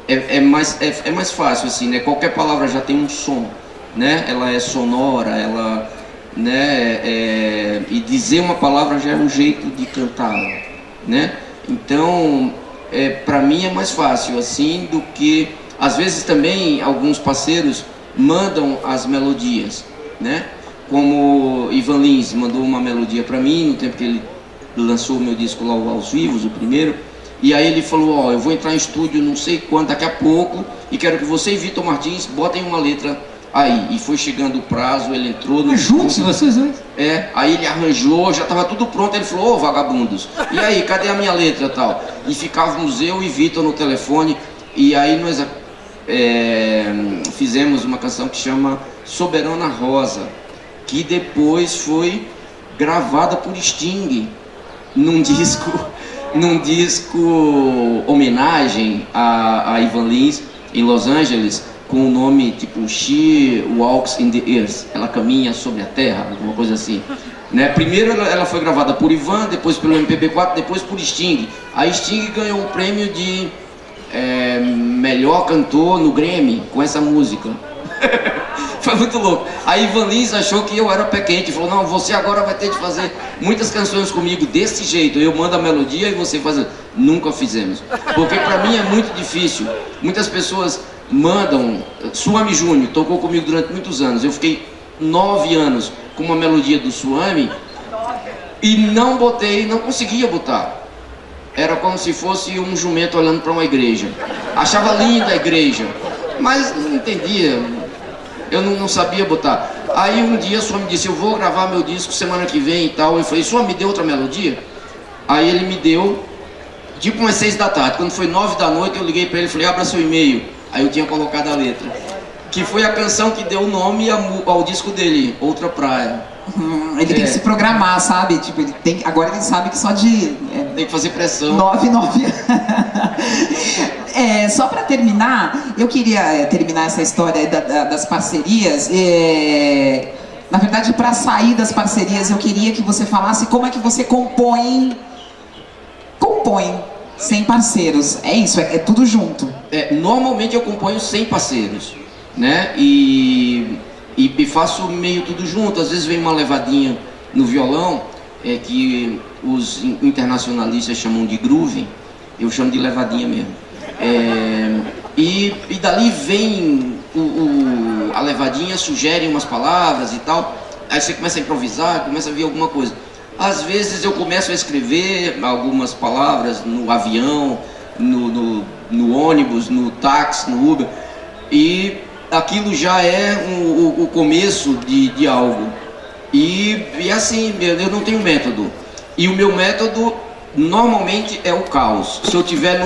é mais fácil, assim, né? Qualquer palavra já tem um som, né? Ela é sonora, ela, né? E dizer uma palavra já é um jeito de cantá-la, né? Então, para mim é mais fácil, assim, do que... Às vezes também alguns parceiros mandam as melodias, né? Como Ivan Lins mandou uma melodia para mim no tempo que ele lançou o meu disco lá, o Aos Vivos, o primeiro. E aí ele falou, ó, eu vou entrar em estúdio não sei quando, daqui a pouco, e quero que você e Vitor Martins botem uma letra aí. E foi chegando o prazo, ele entrou no Juntos vocês dois? aí ele arranjou, já estava tudo pronto, ele falou, ô vagabundos, e aí, cadê a minha letra e tal? E ficávamos eu e Vitor no telefone, e aí nós fizemos uma canção que chama Soberana Rosa, que depois foi gravada por Sting num disco homenagem a Ivan Lins em Los Angeles, com o nome tipo She Walks in the Earth, ela caminha sobre a terra, alguma coisa assim, né? Primeiro ela foi gravada por Ivan, depois pelo MPB4, depois por Sting. A Sting ganhou o prêmio de melhor cantor no Grammy com essa música. Foi muito louco. Aí Ivan Lins achou que eu era pé quente, falou, não, você agora vai ter de fazer muitas canções comigo desse jeito, eu mando a melodia e você faz. Nunca fizemos, porque pra mim é muito difícil. Muitas pessoas mandam. Suami Júnior tocou comigo durante muitos anos, eu fiquei 9 anos com uma melodia do Suami e não conseguia botar. Era como se fosse um jumento olhando para uma igreja. Achava linda a igreja, mas não entendia. Eu não sabia botar. Aí um dia o Suami disse, eu vou gravar meu disco semana que vem e tal. Eu falei, Suami, me deu outra melodia? Aí ele me deu, tipo umas 6 da tarde. Quando foi 9 da noite eu liguei para ele e falei, abra seu e-mail. Aí eu tinha colocado a letra, que foi a canção que deu o nome ao disco dele, Outra Praia. Ele tem que se programar, sabe? Tipo, agora ele sabe que só de... Tem que fazer pressão. 9. Só para terminar, eu queria terminar essa história das parcerias. Na verdade, para sair das parcerias, eu queria que você falasse como é que você compõe sem parceiros. É isso, é tudo junto. Normalmente eu componho sem parceiros, né? E faço meio tudo junto. Às vezes vem uma levadinha no violão, que os internacionalistas chamam de groove, eu chamo de levadinha mesmo. E dali vem a levadinha, sugere umas palavras e tal, aí você começa a improvisar, começa a vir alguma coisa. Às vezes eu começo a escrever algumas palavras no avião, no ônibus, no táxi, no Uber, e aquilo já é o começo de algo. E assim, eu não tenho método. E o meu método normalmente é o caos. Se eu estiver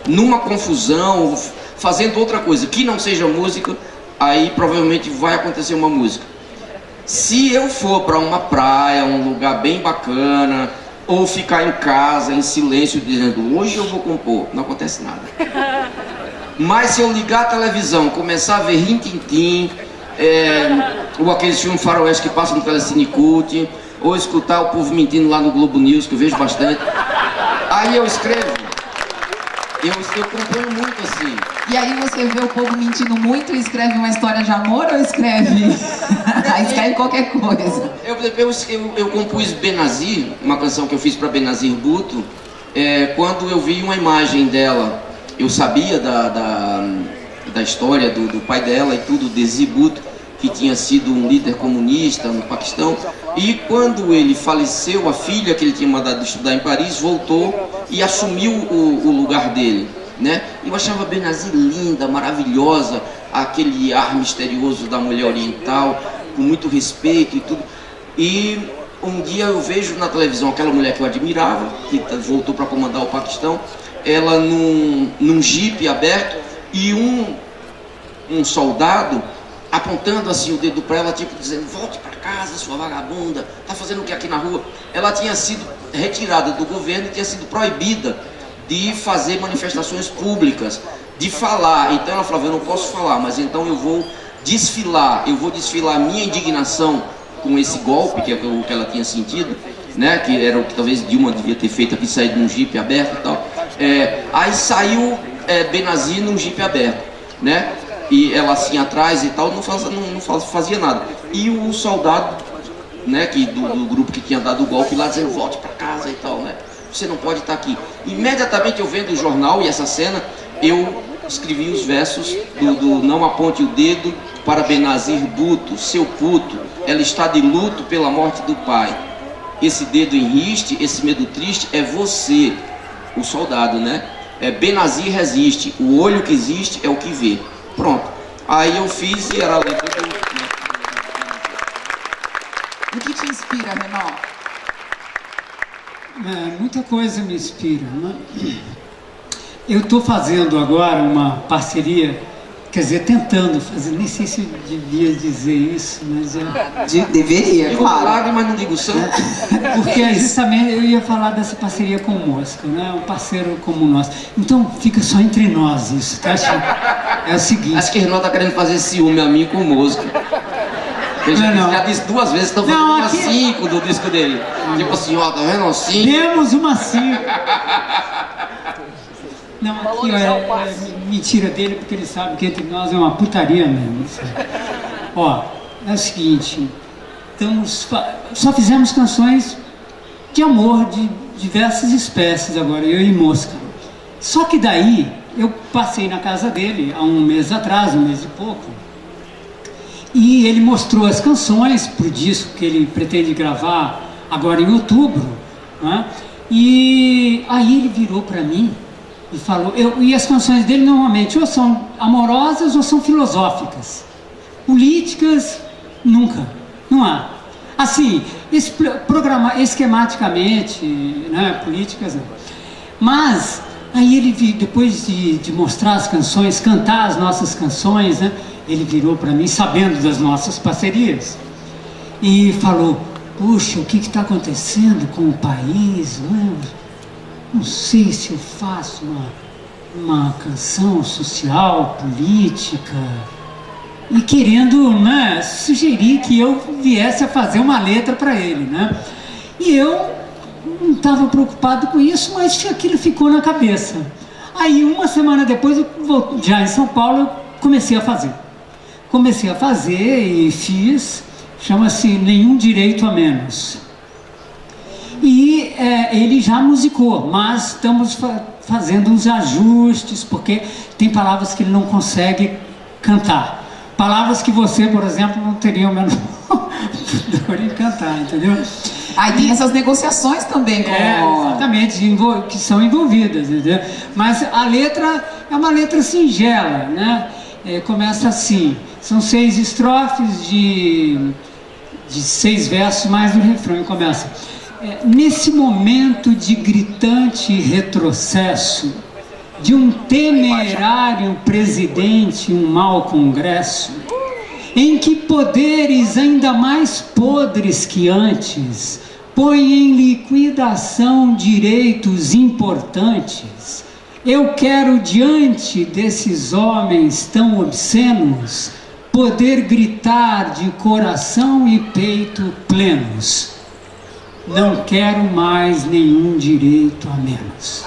numa confusão, fazendo outra coisa que não seja música, aí provavelmente vai acontecer uma música. Se eu for para uma praia, um lugar bem bacana, ou ficar em casa em silêncio dizendo hoje eu vou compor, não acontece nada. Mas se eu ligar a televisão, começar a ver Rin-Tin-Tin, ou aqueles filmes faroeste que passam no Telecine Cult, ou escutar o povo mentindo lá no Globo News, que eu vejo bastante, aí eu escrevo. Eu componho muito assim. E aí você vê o povo mentindo muito e escreve uma história de amor ou escreve? Escreve qualquer coisa. Eu compus Benazir, uma canção que eu fiz para Benazir Bhutto, quando eu vi uma imagem dela. Eu sabia da história do pai dela e tudo, Desi Bhutto, que tinha sido um líder comunista no Paquistão. E quando ele faleceu, a filha que ele tinha mandado estudar em Paris voltou e assumiu o lugar dele, né? Eu achava Benazir linda, maravilhosa, aquele ar misterioso da mulher oriental, com muito respeito e tudo. E um dia eu vejo na televisão aquela mulher que eu admirava, que voltou para comandar o Paquistão, ela num jipe aberto e um soldado apontando assim o dedo para ela, tipo dizendo, volte para casa, sua vagabunda, tá fazendo o que aqui na rua? Ela tinha sido retirada do governo e tinha sido proibida de fazer manifestações públicas, de falar. Então ela falava, eu não posso falar, mas então eu vou desfilar minha indignação com esse golpe, que é o que ela tinha sentido, né? Que era o que talvez Dilma devia ter feito aqui, sair de um jipe aberto e tal. Aí saiu Benazir num jipe aberto, né? E ela assim atrás e tal, não fazia nada. E o soldado, né, do grupo que tinha dado o golpe lá, dizendo, volte para casa e tal, né? Você não pode estar aqui. Imediatamente eu vendo o jornal e essa cena, eu escrevi os versos do Não Aponte o Dedo para Benazir Bhutto, seu puto, ela está de luto pela morte do pai. Esse dedo enriste, esse medo triste é você, o soldado, né? Benazir resiste, o olho que existe é o que vê. Pronto. Aí eu fiz e era a letra do... O que te inspira, Renan? Muita coisa me inspira, né? Eu estou fazendo agora uma parceria, quer dizer, tentando fazer, nem sei se eu devia dizer isso, mas Deveria, digo claro. mas não digo santo. porque justamente eu ia falar dessa parceria com o Mosca, né? Um parceiro como nós. Então fica só entre nós isso, tá? É o seguinte. Acho que o Renan tá querendo fazer ciúme a mim com o músico. Ele já disse 2 vezes, estão fazendo umas 5 do disco dele. Tipo assim, ó, tá vendo? 5. Temos uma 5. Não, aqui ó, é mentira dele, porque ele sabe que entre nós é uma putaria mesmo. Ó, é o seguinte, só fizemos canções de amor de diversas espécies agora, eu e Mosca. Só que daí, eu passei na casa dele há um mês atrás, 1 mês e pouco, e ele mostrou as canções pro disco que ele pretende gravar agora em outubro, né? E aí ele virou para mim e falou, e as canções dele normalmente ou são amorosas ou são filosóficas. Políticas, nunca, não há. Assim, esquematicamente, né, políticas não. Mas, aí ele, depois de mostrar as canções, cantar as nossas canções, né, ele virou para mim, sabendo das nossas parcerias, e falou, puxa, o que está acontecendo com o país, né? Não sei se eu faço uma canção social, política, e querendo, né, sugerir que eu viesse a fazer uma letra para ele, né? E eu não estava preocupado com isso, mas aquilo ficou na cabeça. Aí 1 semana depois, já em São Paulo, eu comecei a fazer. Comecei a fazer e fiz, chama-se Nenhum Direito a Menos. E ele já musicou, mas estamos fazendo uns ajustes, porque tem palavras que ele não consegue cantar. Palavras que você, por exemplo, não teria o menor dor em cantar, entendeu? Aí tem essas negociações também com... Exatamente, que são envolvidas, entendeu? Mas a letra é uma letra singela, né? Começa assim, são 6 estrofes de 6 versos mais no refrão, e começa... nesse momento de gritante retrocesso, de um temerário presidente, um mau congresso, em que poderes ainda mais podres que antes põem em liquidação direitos importantes, eu quero, diante desses homens tão obscenos, poder gritar de coração e peito plenos: não quero mais nenhum direito a menos.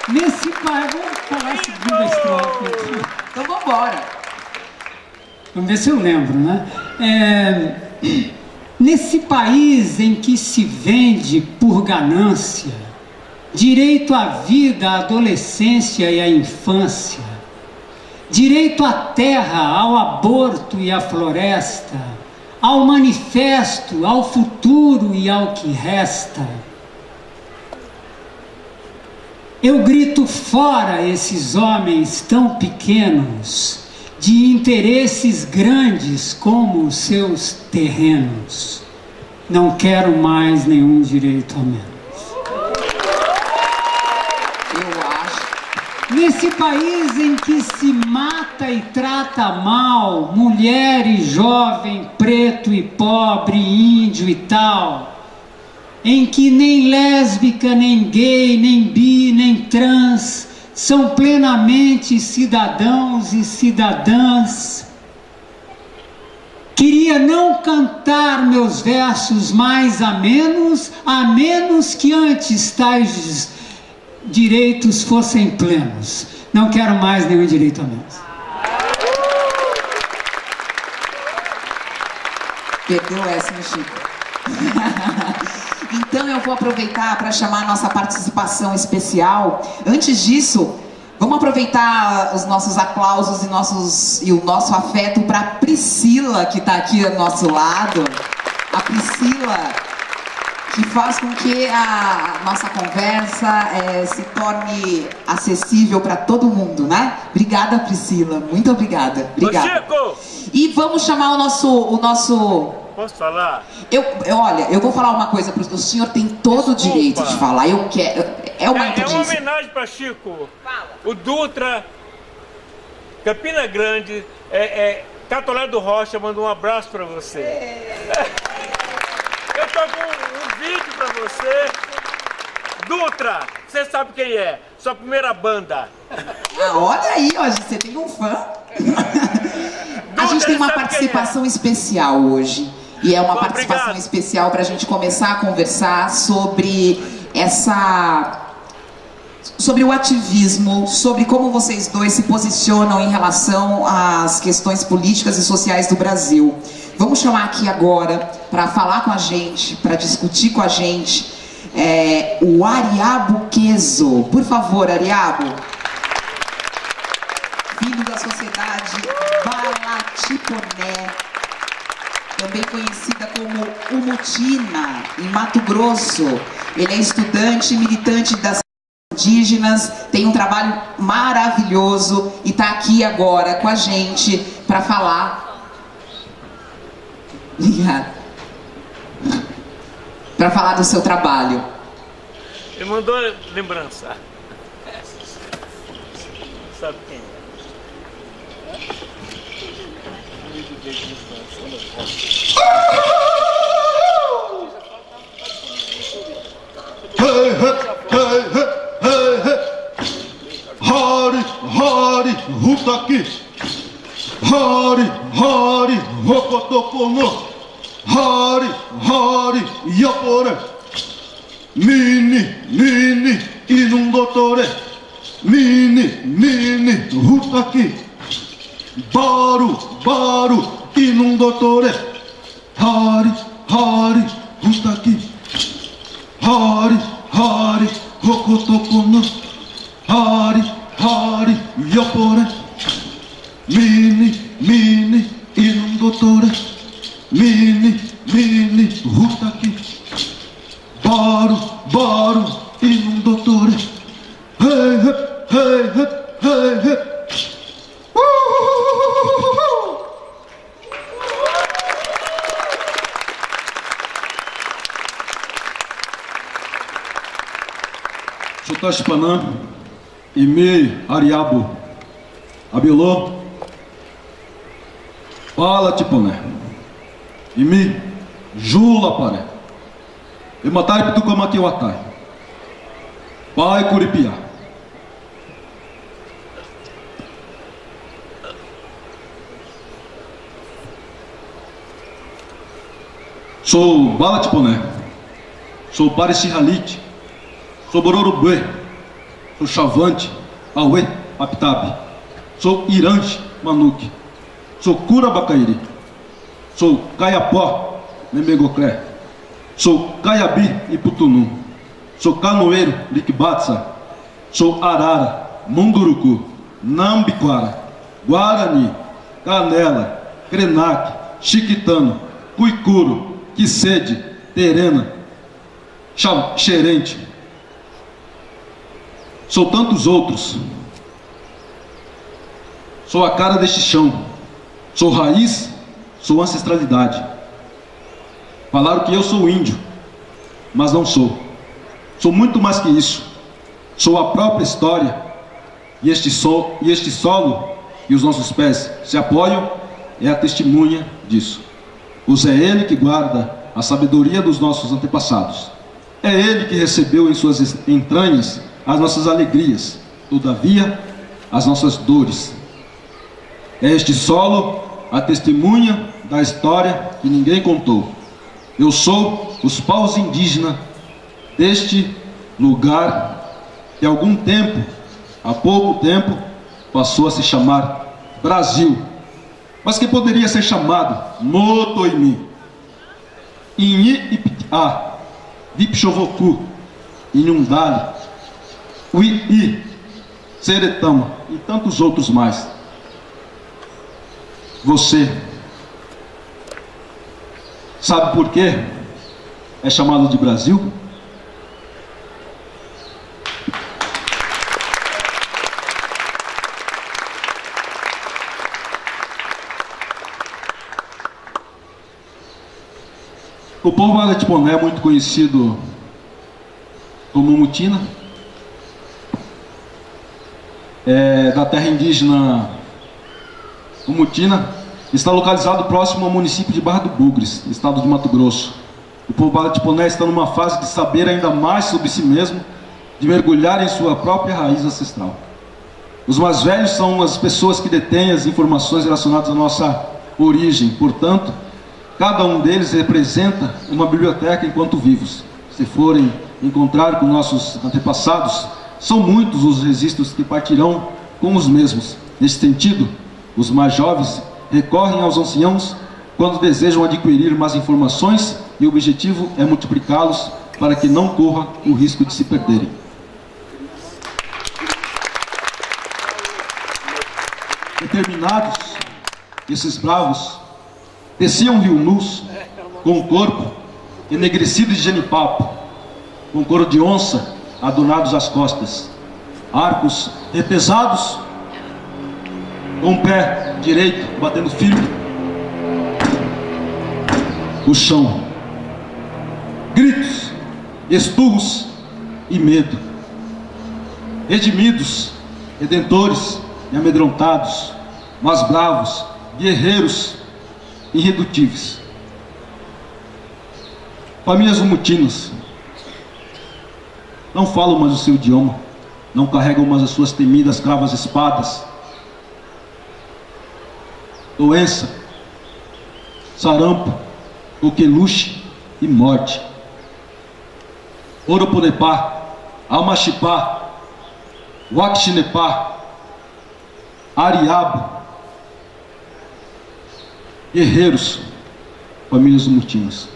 Nesse pai, vamos falar a segunda estrofe. Então vambora. Vamos ver se eu lembro, né? Nesse país em que se vende por ganância direito à vida, à adolescência e à infância, direito à terra, ao aborto e à floresta, ao manifesto, ao futuro e ao que resta, eu grito fora esses homens tão pequenos, de interesses grandes como os seus terrenos. Não quero mais nenhum direito a menos. Nesse país em que se mata e trata mal mulher e jovem, preto e pobre, índio e tal, em que nem lésbica, nem gay, nem bi, nem trans são plenamente cidadãos e cidadãs, Queria não cantar meus versos mais a menos que antes tais direitos fossem plenos. Não quero mais nenhum direito a menos. Perdeu essa, meu Chico. Então eu vou aproveitar para chamar a nossa participação especial. Antes disso, vamos aproveitar os nossos aplausos e o nosso afeto para a Priscila, que está aqui ao nosso lado. A Priscila, que faz com que a nossa conversa se torne acessível para todo mundo, né? Obrigada, Priscila. Muito obrigada. Obrigada. Ô, Chico! E vamos chamar o nosso... Posso falar? Olha, eu vou falar uma coisa, porque o senhor tem todo o direito de falar. Eu quero... É uma É uma entrevista. homenagem para Chico. Fala. O Dutra, Campina Grande, Catolé do Rocha mandou um abraço para você. Eu tô com um vídeo para você. Dutra, você sabe quem é? Sua primeira banda. Ah, olha aí, ó, você tem um fã. A gente tem uma participação especial hoje. E é uma participação especial para a gente começar a conversar sobre sobre o ativismo, sobre como vocês dois se posicionam em relação às questões políticas e sociais do Brasil. Vamos chamar aqui agora, para falar com a gente, para discutir com a gente, o Ariabo Quezo. Por favor, Ariabo. Filho da sociedade Balatiponé, também conhecida como Umutina, em Mato Grosso. Ele é estudante e militante das indígenas, tem um trabalho maravilhoso e está aqui agora com a gente para falar. Obrigada. Para falar do seu trabalho. Ele mandou lembrança. Sabe quem é? Hey, hey, hey, hey, hey, hey. Hari, Hari, Hutaki. Hari, Hari, Hokotokono. Hari, Hari, Yapore. Mini, Mini, Inundotore. Mini, Mini, Hutaki. Baru, Baru, Inundotore. Hari, Hari, Hutaki. Hari, Hari, Hokotokono. Hari, Hari, Yapore. Mini, Mini, Inundotore. Mini, Mini, Hutaki. Baru, Baru, Inundotore. Hey, hey, hey, hey, hey, hey. Chutashpanã, Imei, Ariabo, Abilô, Pala Tiponé, Imi, Jula Paré, Ematai Pitucamaqui Watai, Pai Curipiá. Sou Bala Tiponé, sou Parixiralite, sou Bororobê, sou Chavante, Auê, Apitabe, sou Irange, Manuque, sou Curabacairi, sou Caiapó, Nemegocré, sou Caiabi e Putunum, sou Canoeiro, Liquibatsa, sou Arara, Munduruku, Nambiquara, Guarani, Canela, Krenak, Chiquitano, Cuicuro, Quisede, Terena, Xerente. Sou tantos outros. Sou a cara deste chão. Sou raiz, sou ancestralidade. Falaram que eu sou índio, mas não sou. Sou muito mais que isso. Sou a própria história. E este solo e os nossos pés se apoiam é a testemunha disso. Pois é Ele que guarda a sabedoria dos nossos antepassados. É Ele que recebeu em suas entranhas as nossas alegrias, todavia, as nossas dores. É este solo a testemunha da história que ninguém contou. Eu sou os povos indígenas deste lugar que há pouco tempo, passou a se chamar Brasil, mas que poderia ser chamado Motoimi, Inhi Ipitá, Vipchovoku, Inhundali, Uii, Seretama e tantos outros mais. Você sabe por que é chamado de Brasil? O povo Alatiponé é muito conhecido como Mutina, da terra indígena Mutina, está localizado próximo ao município de Barra do Bugres, estado de Mato Grosso. O povo Alatiponé está numa fase de saber ainda mais sobre si mesmo, de mergulhar em sua própria raiz ancestral. Os mais velhos são as pessoas que detêm as informações relacionadas à nossa origem, portanto, cada um deles representa uma biblioteca enquanto vivos. Se forem encontrar com nossos antepassados, são muitos os registros que partirão com os mesmos. Nesse sentido, os mais jovens recorrem aos anciãos quando desejam adquirir mais informações e o objetivo é multiplicá-los para que não corra o risco de se perderem. Determinados, esses bravos desciam rio nus, com o corpo enegrecido de genipapo, com couro de onça adornados às costas, arcos repesados, com o pé direito batendo firme o chão, gritos, esturros e medo, redimidos, redentores e amedrontados, mas bravos, guerreiros irredutíveis. Famílias umutinas não falam mais o seu idioma, não carregam mais as suas temidas cravas espadas. Doença, sarampo, coqueluche e morte. Oroponepá, Almachipá, Wakxinepá, Ariabo, guerreiros, famílias umutinas,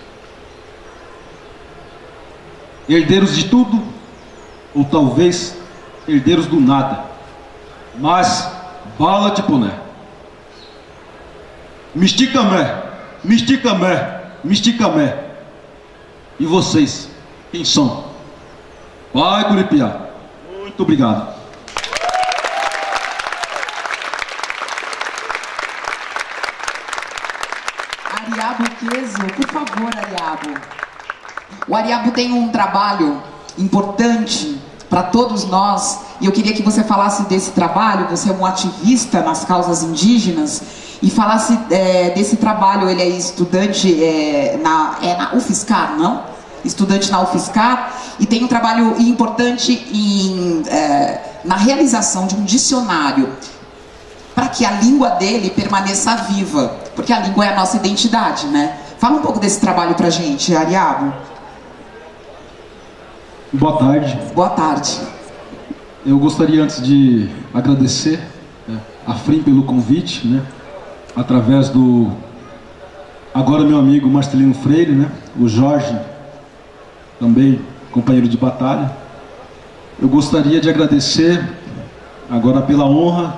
herdeiros de tudo, ou talvez herdeiros do nada, mas bala de boné. Misticamé, misticamé, misticamé. E vocês, quem são? Vai, Curipiá. Muito obrigado. Ariabo Queso, por favor, Ariabo. O Ariabo tem um trabalho importante para todos nós, e eu queria que você falasse desse trabalho. Você é um ativista nas causas indígenas, e falasse desse trabalho. Ele é estudante na UFSCar, não? Estudante na UFSCar, e tem um trabalho importante na realização de um dicionário para que a língua dele permaneça viva, porque a língua é a nossa identidade, né? Fala um pouco desse trabalho pra gente, Ariabo. Boa tarde. Boa tarde. Eu gostaria, antes de agradecer a FRIM pelo convite, né? Através do agora meu amigo Marcelino Freire, né? O Jorge, também companheiro de batalha. Eu gostaria de agradecer agora pela honra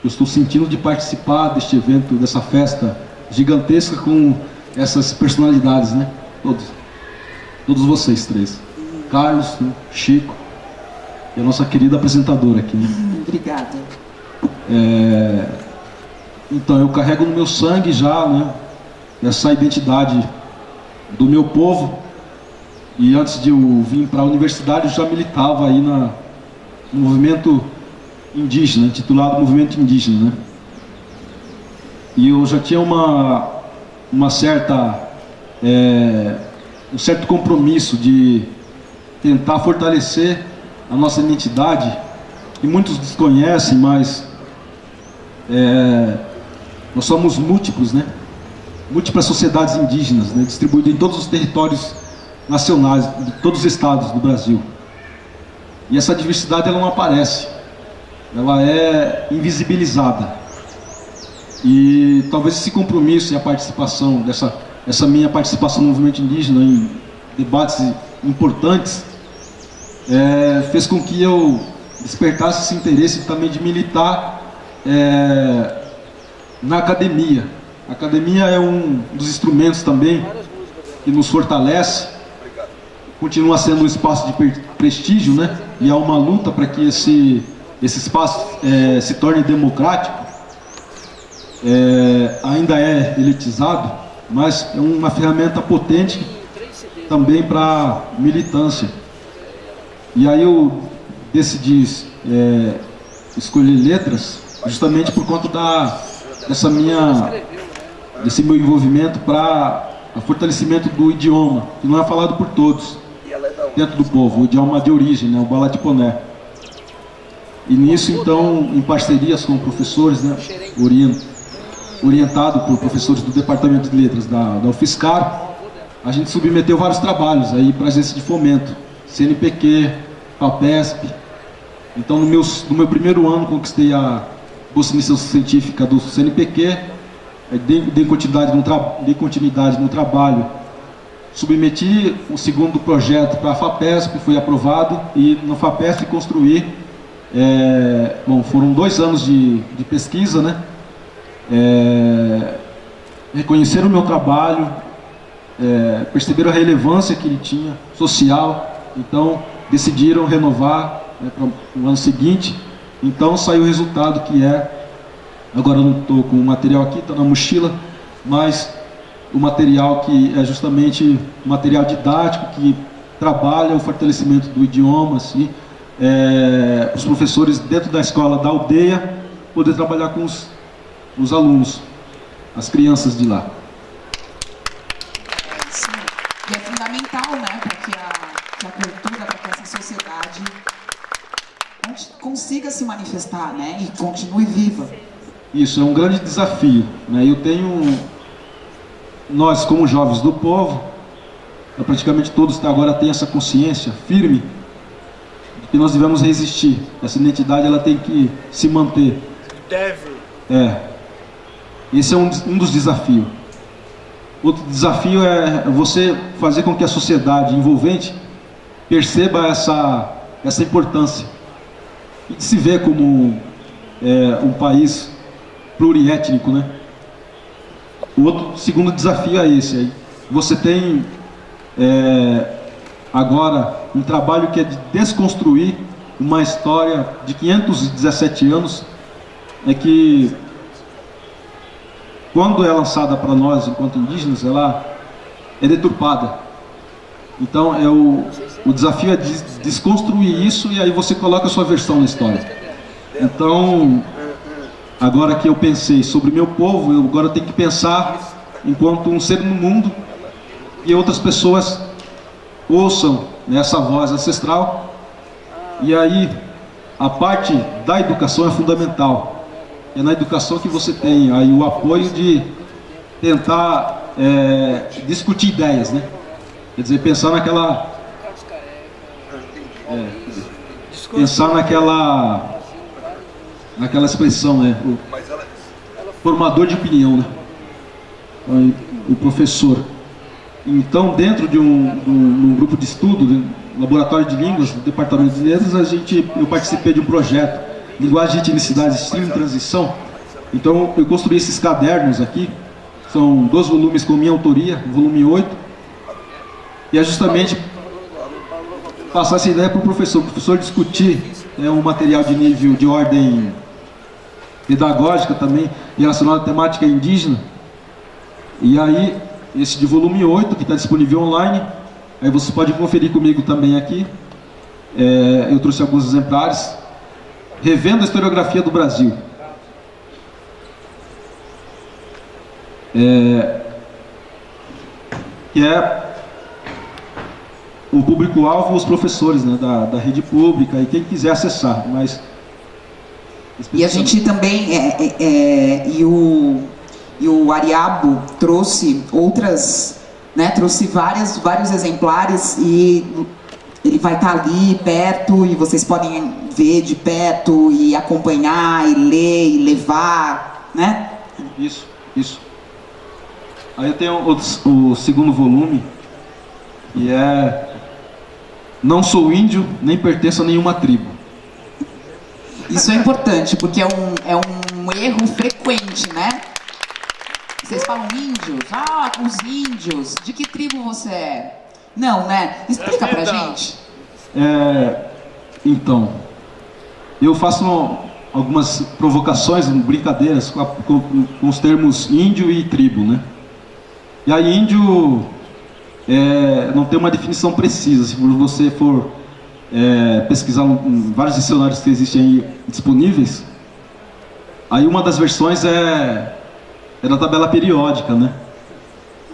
que eu estou sentindo de participar deste evento, dessa festa gigantesca com essas personalidades, né? Todos vocês três. Carlos, né? Chico e a nossa querida apresentadora aqui, né? Obrigada. Então, eu carrego no meu sangue já, né, essa identidade do meu povo. E antes de eu vir para a universidade, eu já militava aí no movimento indígena, intitulado Movimento Indígena, né? E eu já tinha um certo compromisso de tentar fortalecer a nossa identidade, que muitos desconhecem, mas nós somos múltiplos, né? múltiplas sociedades indígenas, né, distribuídas em todos os territórios nacionais, de todos os estados do Brasil. E essa diversidade ela não aparece, ela é invisibilizada. E talvez esse compromisso e a participação, essa minha participação no movimento indígena em debates importantes, fez com que eu despertasse esse interesse também de militar na academia. A academia é um dos instrumentos também que nos fortalece, continua sendo um espaço de prestígio, né? E há uma luta para que esse espaço se torne democrático. Ainda é elitizado, mas é uma ferramenta potente também para militância. E aí eu decidi escolher letras justamente por conta desse meu envolvimento para o fortalecimento do idioma, que não é falado por todos dentro do povo, o idioma de origem, né, o Balatiponé. E nisso, então, em parcerias com professores, né, orientado por professores do Departamento de Letras da UFSCar, a gente submeteu vários trabalhos aí para agência de fomento, CNPq, FAPESP. Então, no meu primeiro ano, conquistei a bolsa de iniciação científica do CNPq, dei continuidade no trabalho, submeti o segundo projeto para a FAPESP, foi aprovado, e na FAPESP construí, foram 2 anos de pesquisa, né? Reconheceram o meu trabalho, perceberam a relevância que ele tinha, social, então decidiram renovar, né, para o ano seguinte. Então saiu o resultado que agora eu não estou com o material aqui, está na mochila, mas o material que é justamente um material didático que trabalha o fortalecimento do idioma, assim, os professores dentro da escola da aldeia poder trabalhar com os alunos, as crianças de lá. Sim. E é fundamental, né, para que a cultura, para que essa sociedade consiga se manifestar, né, e continue viva. Isso é um grande desafio, né? Nós como jovens do povo, praticamente todos agora têm essa consciência firme de que nós devemos resistir. Essa identidade ela tem que se manter. Deve. Esse é um dos desafios. Outro desafio é você fazer com que a sociedade envolvente perceba essa importância e de se ver como um país pluriétnico, né? O outro segundo desafio é esse aí. Você tem agora um trabalho que é de desconstruir uma história de 517 anos, que quando é lançada para nós enquanto indígenas, ela é deturpada. Então o desafio é desconstruir isso, e aí você coloca a sua versão na história. Então, agora que eu pensei sobre meu povo, eu agora tenho que pensar enquanto um ser no mundo, e outras pessoas ouçam essa voz ancestral. E aí a parte da educação é fundamental. É na educação que você tem aí o apoio de tentar discutir ideias, né? Quer dizer, pensar naquela expressão, né? O formador de opinião, né? O professor. Então, dentro de um grupo de estudo, do Laboratório de Línguas, do Departamento de Letras, eu participei de um projeto, Linguagem de Etnicidade, Estilo em Transição. Então, eu construí esses cadernos aqui, são 2 volumes com minha autoria, o volume 8, e é justamente passar essa ideia para o professor discutir um material de nível de ordem pedagógica também, relacionado à temática indígena. E aí, esse de volume 8, que está disponível online, aí você pode conferir comigo também aqui. Eu trouxe alguns exemplares, revendo a historiografia do Brasil. Que é o público-alvo, os professores, né, da rede pública, e quem quiser acessar, mas... E a gente também, E o Ariabo trouxe outras, né, trouxe vários exemplares e ele vai estar ali perto e vocês podem ver de perto e acompanhar e ler e levar, né? Isso. Aí eu tenho o segundo volume, que é Não Sou Índio, nem pertenço a nenhuma tribo. Isso é importante, porque é um erro frequente, né? Vocês falam índios? Ah, os índios. De que tribo você é? Não, né? Explica pra gente. Então, eu faço algumas provocações, brincadeiras com os termos índio e tribo, né? E aí índio não tem uma definição precisa. Se você for pesquisar vários dicionários que existem aí disponíveis, aí uma das versões é da tabela periódica, né?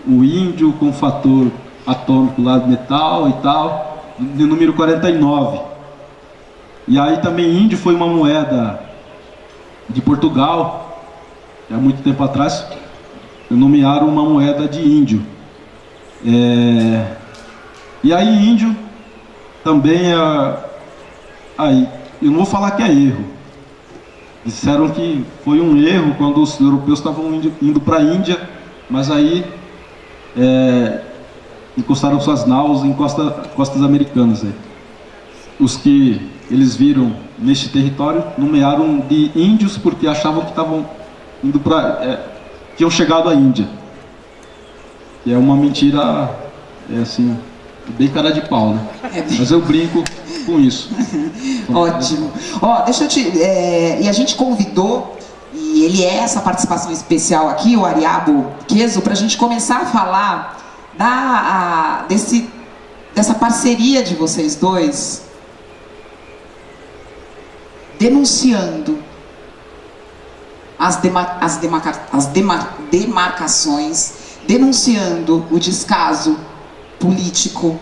O índio com o fator atômico lá de metal e tal, de número 49. E aí também índio foi uma moeda de Portugal, há muito tempo atrás, nomearam uma moeda de índio. E aí índio também aí, eu não vou falar que é erro. Disseram que foi um erro quando os europeus estavam indo para a Índia, mas aí encostaram suas naus em costas americanas. Os que eles viram neste território nomearam de índios porque achavam que estavam indo tinham chegado à Índia. E é uma mentira, assim, bem cara de pau, né? Mas eu brinco com isso. Ótimo. Ó, deixa eu te... e a gente convidou, e ele é essa participação especial aqui, o Ariabo Kezo, para a gente começar a falar dessa parceria de vocês dois, denunciando as demarcações, denunciando o descaso político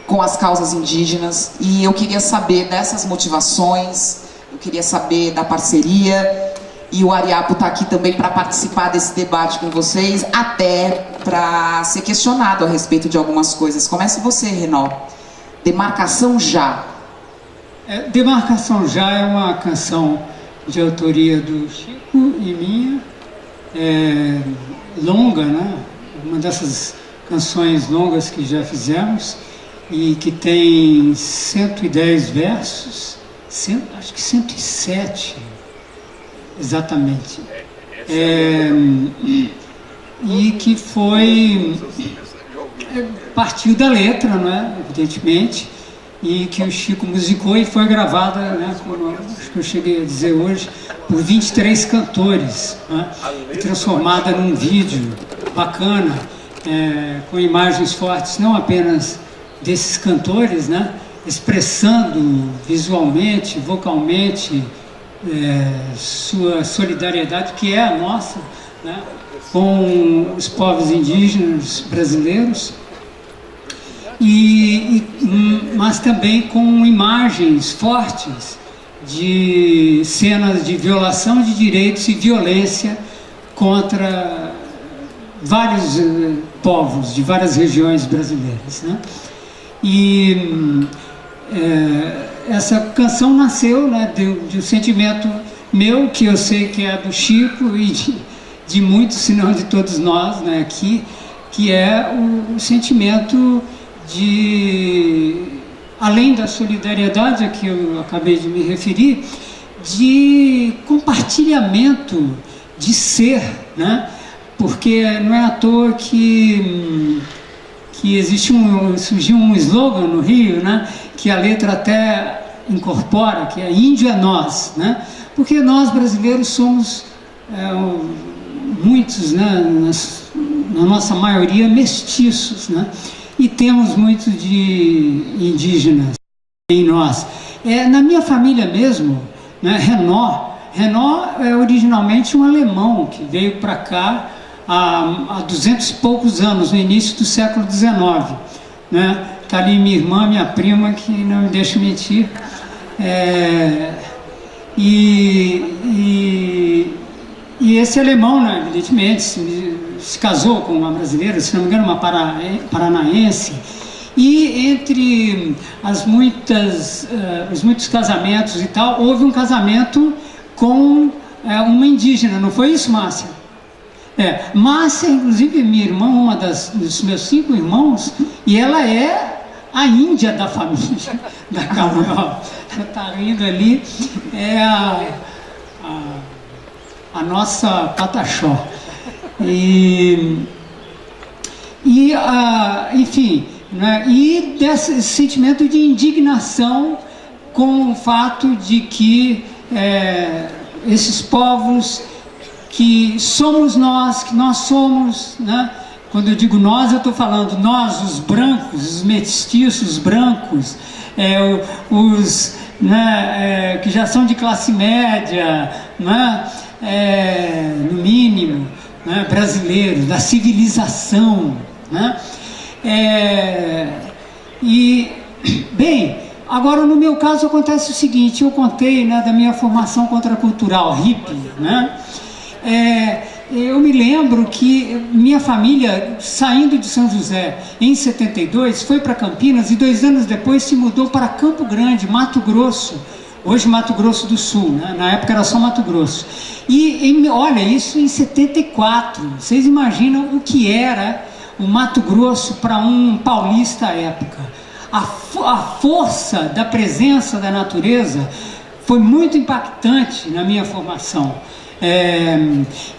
com as causas indígenas. E eu queria saber dessas motivações, eu queria saber da parceria, e o Ariabo está aqui também para participar desse debate com vocês, até para ser questionado a respeito de algumas coisas. Comece você, Renó. Demarcação Já. Demarcação Já é uma canção de autoria do Chico e minha, longa, né? Uma dessas canções longas que já fizemos e que tem 110 versos, acho que 107 exatamente, e que partiu da letra, não é? Evidentemente, e que o Chico musicou e foi gravada, né, como acho que eu cheguei a dizer hoje, por 23 cantores, né, e transformada num vídeo bacana, com imagens fortes, não apenas desses cantores, né, expressando visualmente, vocalmente, sua solidariedade, que é a nossa, né, com os povos indígenas brasileiros, mas também com imagens fortes de cenas de violação de direitos e violência contra vários povos de várias regiões brasileiras, né? E essa canção nasceu, né, de um sentimento meu, que eu sei que é do Chico e de muitos, se não de todos nós, né, aqui, que é o sentimento de, além da solidariedade a que eu acabei de me referir, de compartilhamento de ser, né? Porque não é à toa que surgiu um slogan no Rio, né? Que a letra até incorpora, que é Índio é Nós, né? Porque nós brasileiros somos muitos, né? Na nossa maioria mestiços, né? E temos muito de indígenas em nós. Na minha família mesmo, né, Renó é originalmente um alemão que veio para cá há 200 e poucos anos, no início do século XIX. Né? Está ali minha irmã, minha prima, que não me deixa mentir. E esse alemão, né, evidentemente, se casou com uma brasileira, se não me engano, uma paranaense. E entre os muitos casamentos e tal, houve um casamento com uma indígena, não foi isso, Márcia? Márcia, inclusive, minha irmã, uma dos meus 5 irmãos, e ela é a Índia da família da Cabral. Ela está rindo ali, é a nossa Pataxó. Enfim, né? E desse sentimento de indignação com o fato de que esses povos que somos nós, que nós somos, né? Quando eu digo nós, eu estou falando nós, os brancos, os mestiços brancos, que já são de classe média, né? No mínimo, né? Brasileiros, da civilização, né? Bem, agora no meu caso acontece o seguinte, eu contei, né, da minha formação contracultural hippie, né? Eu me lembro que minha família, saindo de São José em 72, foi para Campinas e 2 anos depois se mudou para Campo Grande, Mato Grosso, hoje Mato Grosso do Sul, né? Na época era só Mato Grosso. Olha, isso em 74, vocês imaginam o que era o Mato Grosso para um paulista à época. A força da presença da natureza foi muito impactante na minha formação.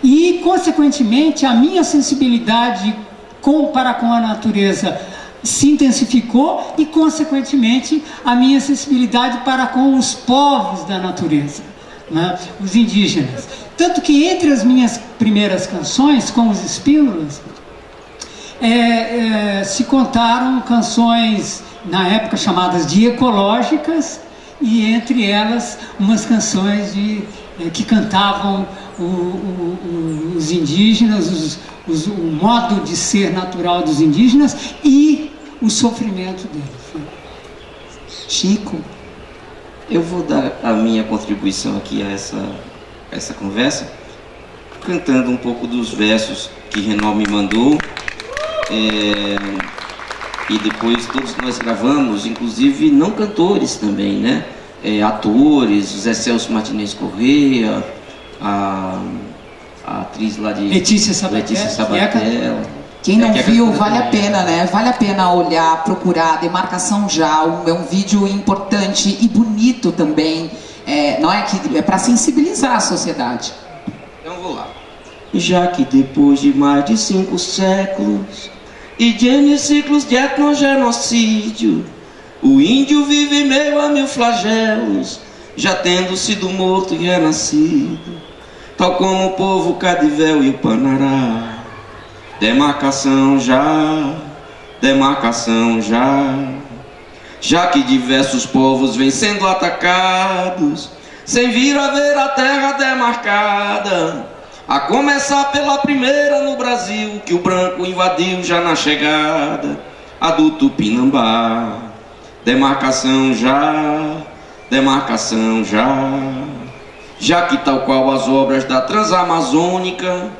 E, consequentemente, a minha sensibilidade para com a natureza se intensificou e, consequentemente, a minha sensibilidade para com os povos da natureza, né? Os indígenas. Tanto que entre as minhas primeiras canções, com os Espíndolas, se contaram canções, na época chamadas de ecológicas, e entre elas umas canções que cantavam os indígenas, o modo de ser natural dos indígenas e o sofrimento deles. Chico, eu vou dar a minha contribuição aqui a essa conversa, cantando um pouco dos versos que Renan me mandou, e depois todos nós gravamos, inclusive não cantores também, né? Atores, José Celso Martinez Corrêa, a atriz lá de Letícia Sabatella. Quem não viu, vale a pena, né? Vale a pena olhar, procurar. Demarcação Já é um vídeo importante e bonito também. Não é que é para sensibilizar a sociedade. Então vou lá. Já que depois de mais de 5 séculos e de N ciclos de etnogenocídio, o índio vive meio a 1000 flagelos, já tendo sido morto e renascido, tal como o povo Cadivel e o Panará. Demarcação já, já que diversos povos vêm sendo atacados, sem vir a ver a terra demarcada, a começar pela primeira no Brasil, que o branco invadiu já na chegada, a do Tupinambá. Demarcação já, já que tal qual as obras da Transamazônica,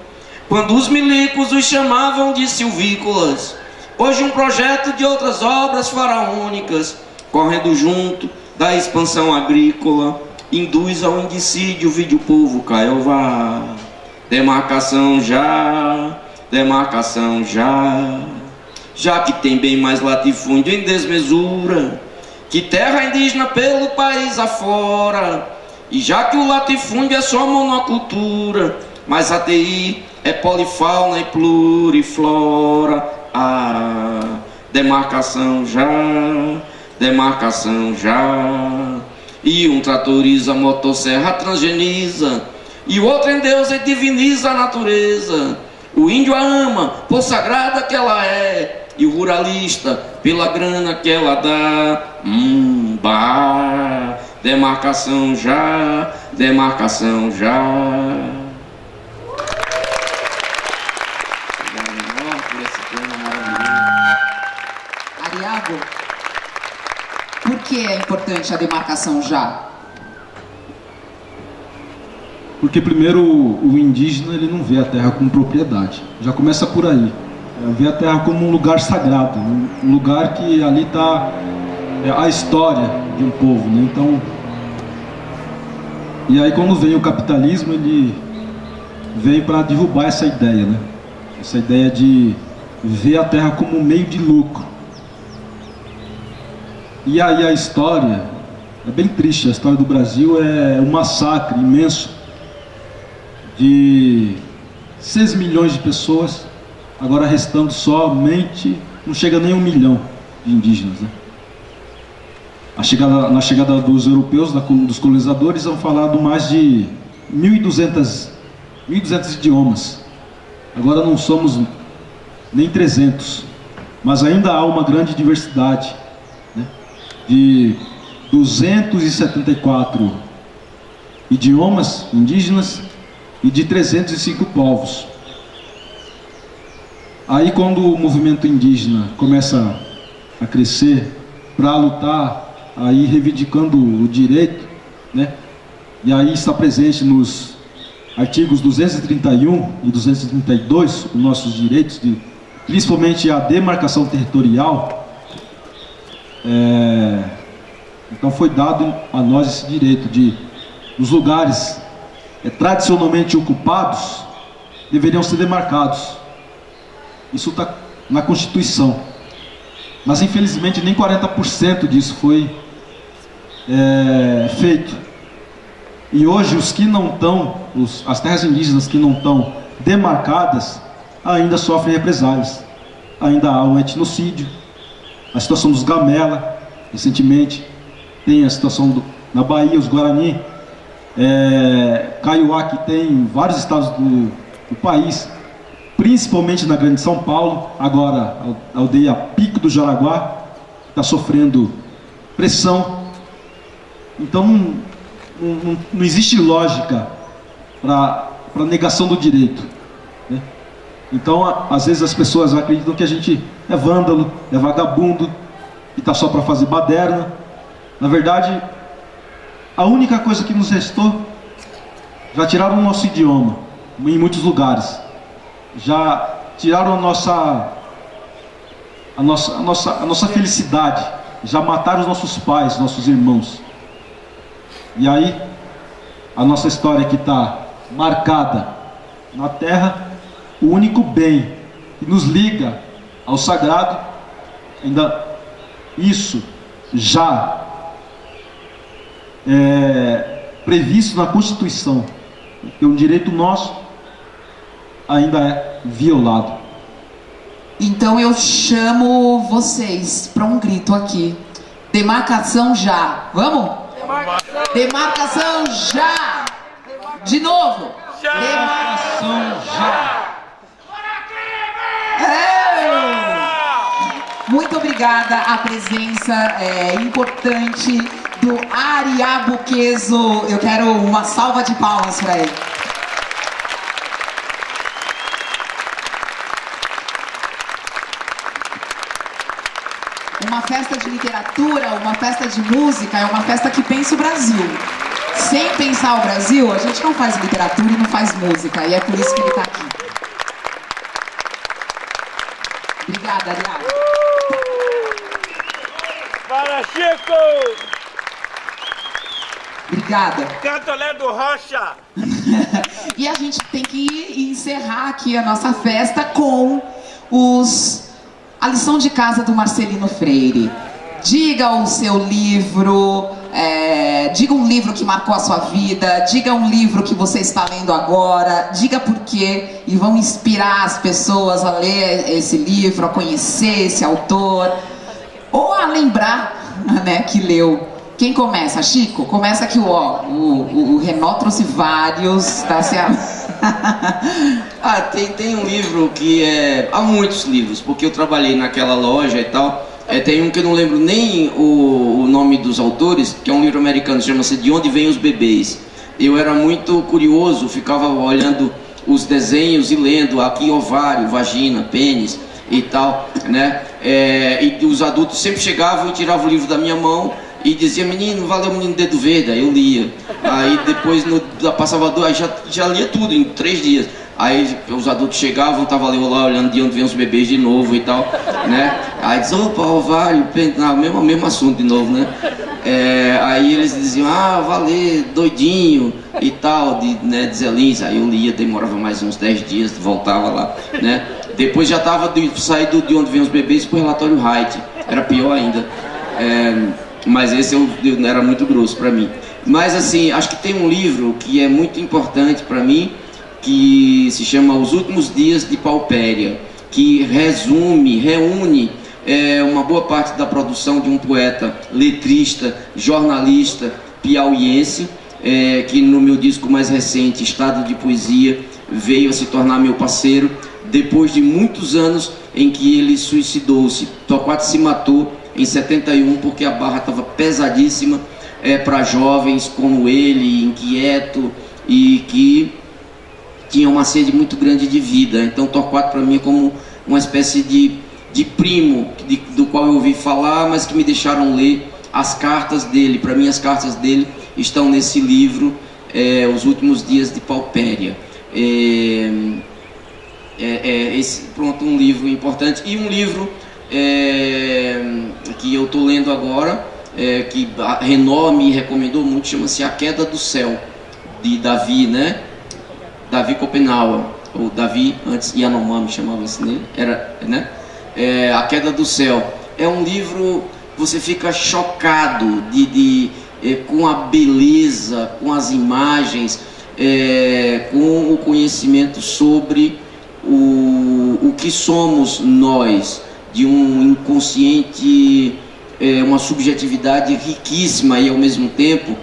quando os milicos os chamavam de silvícolas, hoje um projeto de outras obras faraônicas, correndo junto da expansão agrícola, induz ao indicídio, vide o povo Caiová. Demarcação já, já que tem bem mais latifúndio em desmesura que terra indígena pelo país afora, e já que o latifúndio é só monocultura, mas a TI é polifauna e pluriflora. Demarcação já, e um tratoriza, a motosserra transgeniza, e o outro endeusa e diviniza a natureza. O índio a ama por sagrada que ela é, e o ruralista pela grana que ela dá. Demarcação já. Ariago, por que é importante a demarcação já? Porque primeiro o indígena ele não vê a terra como propriedade. Já começa por aí. Vê a terra como um lugar sagrado, um lugar que ali está a história de um povo, né? Então, e aí quando vem o capitalismo, ele vem para derrubar essa ideia, né? Essa ideia de ver a terra como um meio de lucro. E aí a história é bem triste. A história do Brasil é um massacre imenso de 6 milhões de pessoas, agora restando somente, não chega nem 1 milhão de indígenas, né? Na chegada dos europeus, dos colonizadores, são falados mais de 1.200 idiomas. Agora não somos nem 300, mas ainda há uma grande diversidade, né? De 274 idiomas indígenas e de 305 povos. Aí quando o movimento indígena começa a crescer para lutar, aí reivindicando o direito, né? E aí está presente nos artigos 231 e 232 os nossos direitos, principalmente a demarcação territorial. Então foi dado a nós esse direito de, nos lugares tradicionalmente ocupados, deveriam ser demarcados. Isso está na Constituição. Mas infelizmente nem 40% disso foi feito. E hoje os que não estão, as terras indígenas que não estão demarcadas, ainda sofrem represálias. Ainda há um etnocídio, a situação dos Gamela, recentemente, tem a situação na Bahia, os Guarani, Kaiowá, que tem em vários estados do país, principalmente na Grande São Paulo. Agora a aldeia Pico do Jaraguá está sofrendo pressão. Então não existe lógica para negação do direito, né? Então às vezes as pessoas acreditam que a gente é vândalo, é vagabundo, e está só para fazer baderna. Na verdade, a única coisa que nos restou, já tiraram o nosso idioma em muitos lugares, já tiraram a nossa felicidade, já mataram os nossos pais, nossos irmãos. E aí a nossa história que está marcada na terra, o único bem que nos liga ao sagrado, ainda isso já previsto na Constituição, que é um direito nosso, ainda é violado. Então eu chamo vocês para um grito aqui: demarcação já! Vamos? Demarcação já! De novo! Demarcação já! Muito obrigada a presença importante do Ariabuquezo. Eu quero uma salva de palmas para ele. Uma festa de literatura, uma festa de música, é uma festa que pensa o Brasil. Sem pensar o Brasil, a gente não faz literatura e não faz música. E é por isso que ele está aqui. Obrigada, Ariago. Para Chico! Obrigada. Catolé do Rocha! E a gente tem que encerrar aqui a nossa festa com a lição de casa do Marcelino Freire. Diga o seu livro, diga um livro que marcou a sua vida, diga um livro que você está lendo agora, diga por quê, e vão inspirar as pessoas a ler esse livro, a conhecer esse autor, ou a lembrar, né, que leu. Quem começa? Chico? Começa aqui, o Renó trouxe vários, tá? Tem um livro que há muitos livros, porque eu trabalhei naquela loja e tal. Tem um que eu não lembro nem o nome dos autores, que é um livro americano, chama-se De Onde Vêm os Bebês. Eu era muito curioso, ficava olhando os desenhos e lendo aqui ovário, vagina, pênis e tal, né? E os adultos sempre chegavam e tiravam o livro da minha mão e dizia, menino, valeu menino dedo verde, aí eu lia. Aí depois passava aí já lia tudo em 3 dias. Aí os adultos chegavam, tava eu lá olhando de onde vinham os bebês de novo e tal, né? Aí diz, opa, ovário, mesmo assunto de novo, né? Aí eles diziam, valeu, doidinho e tal, de Zé Lins. Aí eu lia, demorava mais uns 10 dias, voltava lá, né? Depois já tava saído de onde vinham os bebês pro relatório Wright, era pior ainda. Mas esse era muito grosso para mim. Mas assim, acho que tem um livro que é muito importante para mim, que se chama Os Últimos Dias de Paupéria, que reúne uma boa parte da produção de um poeta, letrista, jornalista, piauiense, que no meu disco mais recente, Estado de Poesia, veio a se tornar meu parceiro, depois de muitos anos em que ele suicidou-se. Torquato se matou em 71 porque a barra estava pesadíssima para jovens como ele, inquieto e que tinha uma sede muito grande de vida. Então Torquato para mim é como uma espécie de primo do qual eu ouvi falar, mas que me deixaram ler as cartas dele. Para mim as cartas dele estão nesse livro, Os Últimos Dias de Paupéria. Pronto, um livro importante. E um livro que eu estou lendo agora, que a Renault me recomendou muito, chama-se A Queda do Céu, de Davi, né? Davi Copenauer, ou Davi, antes Yanomami chamava-se nele, né? A Queda do Céu. É um livro, você fica chocado com a beleza, com as imagens, com o conhecimento sobre o que somos nós, de um inconsciente, uma subjetividade riquíssima e ao mesmo tempo.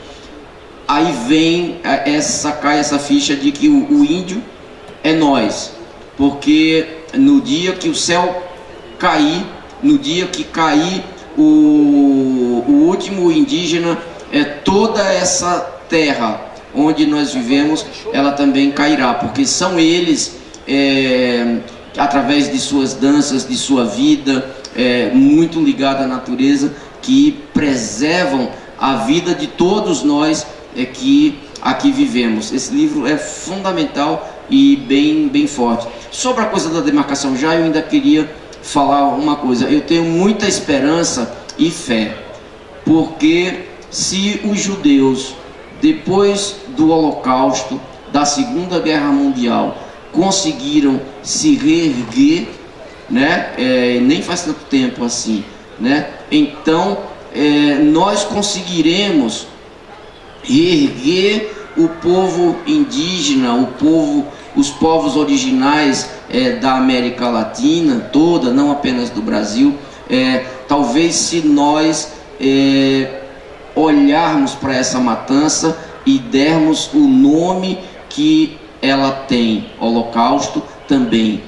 Aí cai essa ficha de que o índio é nós, porque no dia que o céu cair, no dia que cair o último indígena, toda essa terra onde nós vivemos, ela também cairá, porque são eles, através de suas danças, de sua vida, muito ligada à natureza, que preservam a vida de todos nós que aqui vivemos. Esse livro é fundamental e bem forte. Sobre a coisa da demarcação, eu ainda queria falar uma coisa. Eu tenho muita esperança e fé, porque se os judeus, depois do Holocausto, da Segunda Guerra Mundial, conseguiram se reerguer, né? Nem faz tanto tempo assim, né? Então nós conseguiremos reerguer o povo indígena, os povos originais da América Latina toda, não apenas do Brasil. Talvez se nós olharmos para essa matança e dermos o nome que ela tem, Holocausto também.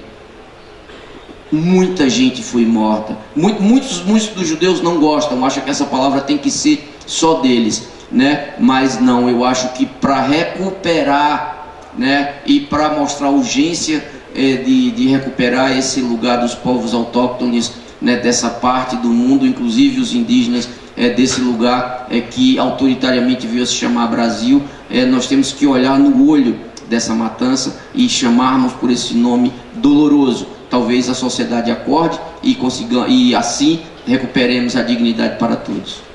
Muita gente foi morta. Muitos dos judeus não gostam, acham que essa palavra tem que ser só deles, né? Mas não, eu acho que para recuperar, né, e para mostrar a urgência de recuperar esse lugar dos povos autóctones, né, dessa parte do mundo, inclusive os indígenas desse lugar que autoritariamente veio se chamar Brasil, nós temos que olhar no olho dessa matança e chamarmos por esse nome doloroso. Talvez a sociedade acorde e assim recuperemos a dignidade para todos.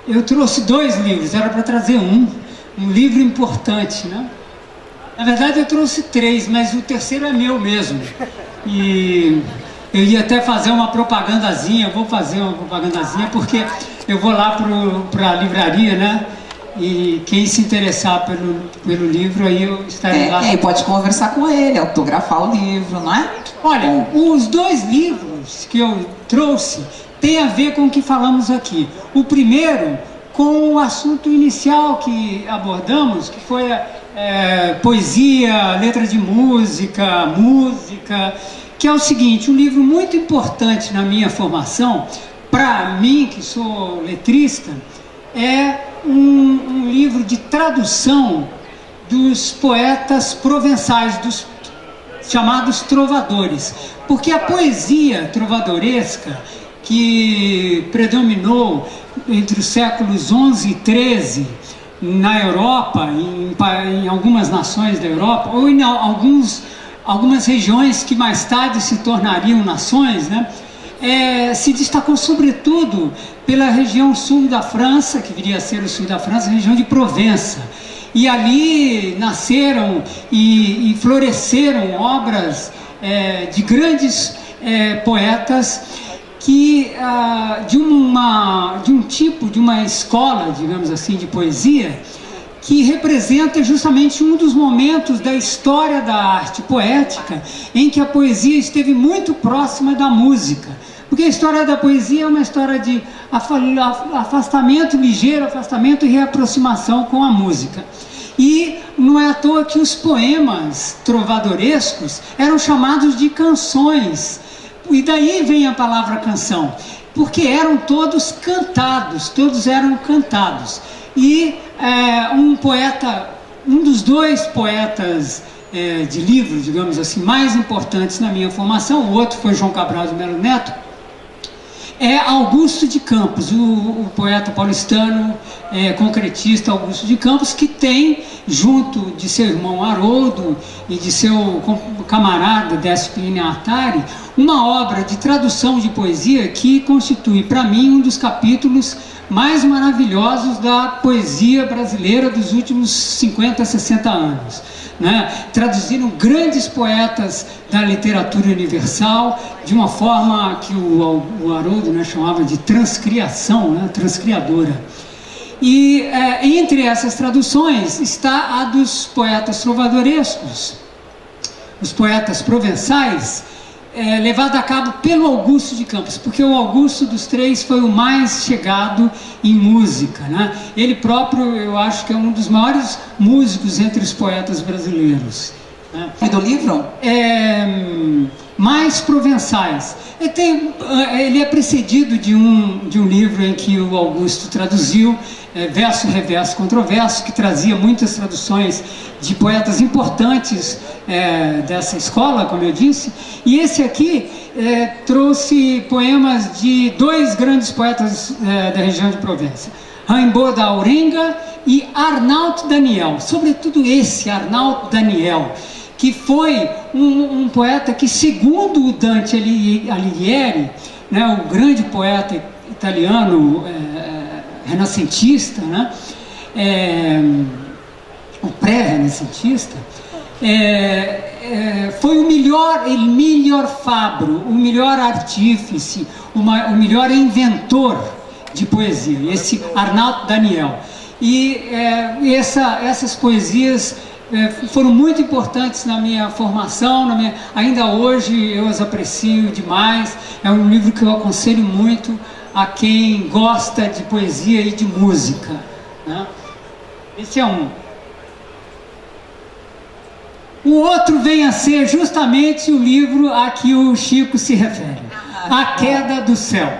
Eu trouxe 2 livros, era para trazer um livro importante, né? Na verdade eu trouxe 3, mas o terceiro é meu mesmo. E eu ia até fazer uma propagandazinha, vou fazer uma propagandazinha, porque eu vou lá para a livraria, né? E quem se interessar pelo livro, aí eu estarei lá. E pode conversar com ele, autografar o livro, não é? Olha, os 2 livros que eu trouxe têm a ver com o que falamos aqui. O primeiro, com o assunto inicial que abordamos, que foi poesia, letra de música, que é o seguinte, um livro muito importante na minha formação, para mim, que sou letrista, é um livro de tradução dos poetas provençais, dos chamados trovadores, porque a poesia trovadoresca que predominou entre os séculos 11 e 13 na Europa, em algumas nações da Europa, ou em algumas regiões que mais tarde se tornariam nações, né? Se destacou sobretudo pela região sul da França, que viria a ser o sul da França, a região de Provença. E ali nasceram e floresceram obras de grandes poetas que de um tipo, de uma escola, digamos assim, de poesia, que representa justamente um dos momentos da história da arte poética em que a poesia esteve muito próxima da música. Porque a história da poesia é uma história de afastamento, ligeiro afastamento e reaproximação com a música. E não é à toa que os poemas trovadorescos eram chamados de canções. E daí vem a palavra canção, porque eram todos cantados, todos eram cantados. E um dos dois poetas de livros, digamos assim, mais importantes na minha formação, o outro foi João Cabral de Melo Neto, é Augusto de Campos, o poeta paulistano, concretista Augusto de Campos, que tem, junto de seu irmão Haroldo e de seu camarada Décio Plínio Attari, uma obra de tradução de poesia que constitui, para mim, um dos capítulos mais maravilhosos da poesia brasileira dos últimos 50, 60 anos. Né? Traduziram grandes poetas da literatura universal de uma forma que o Haroldo, né, chamava de transcriação, né, transcriadora. E entre essas traduções está a dos poetas trovadorescos, os poetas provençais, levada a cabo pelo Augusto de Campos, porque o Augusto dos três foi o mais chegado em música, né? Ele próprio, eu acho que é um dos maiores músicos entre os poetas brasileiros, né? E do livro? Mais provençais. Ele é precedido de um livro em que o Augusto traduziu, Verso, Reverso, Controverso, que trazia muitas traduções de poetas importantes dessa escola, como eu disse. E esse aqui trouxe poemas de dois grandes poetas da região de Provença, Rimbaud da Aurenga e Arnaut Daniel. Sobretudo esse, Arnaut Daniel, que foi um poeta que, segundo o Dante Alighieri, né, o grande poeta italiano renascentista, né, o pré-renascentista, foi o melhor fabro, o melhor artífice, o melhor inventor de poesia, esse Arnaut Daniel. E essas poesias foram muito importantes na minha formação, ainda hoje eu as aprecio demais. É um livro que eu aconselho muito a quem gosta de poesia e de música, né? Esse é um. O outro vem a ser justamente o livro a que o Chico se refere, A Queda do Céu.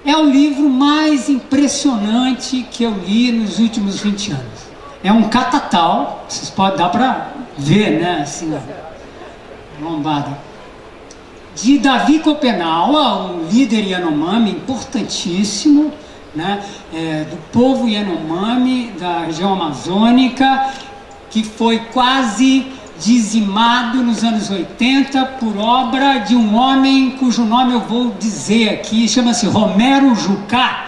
É o livro mais impressionante que eu li nos últimos 20 anos. É um catatal, vocês podem dar para ver, né, assim, lombada, de Davi Copenaua, um líder Yanomami importantíssimo, né, do povo Yanomami, da região amazônica, que foi quase dizimado nos anos 80 por obra de um homem cujo nome eu vou dizer aqui, chama-se Romero Jucá,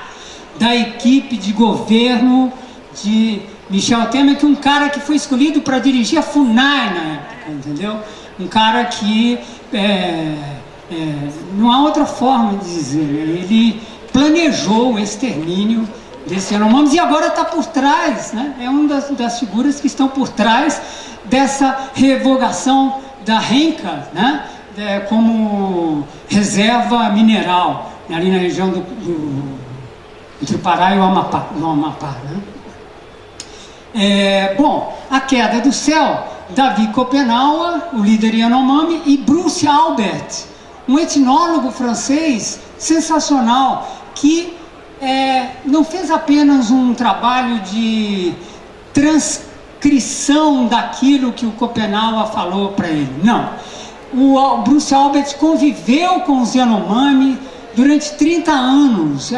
da equipe de governo de Michel Temer, que é um cara que foi escolhido para dirigir a FUNAI na época, entendeu? Um cara que, não há outra forma de dizer, né? Ele planejou o extermínio desses Yanomamis e agora está por trás, né? É uma das figuras que estão por trás dessa revogação da Renca, né? Como reserva mineral, ali na região entre o Pará e o Amapá, no Amapá, né? Bom, A Queda do Céu, Davi Copenaua, o líder Yanomami, e Bruce Albert, um etnólogo francês sensacional, que não fez apenas um trabalho de transcrição daquilo que o Schopenhauer falou para ele. Não. O Bruce Albert conviveu com os Yanomami durante 30 anos,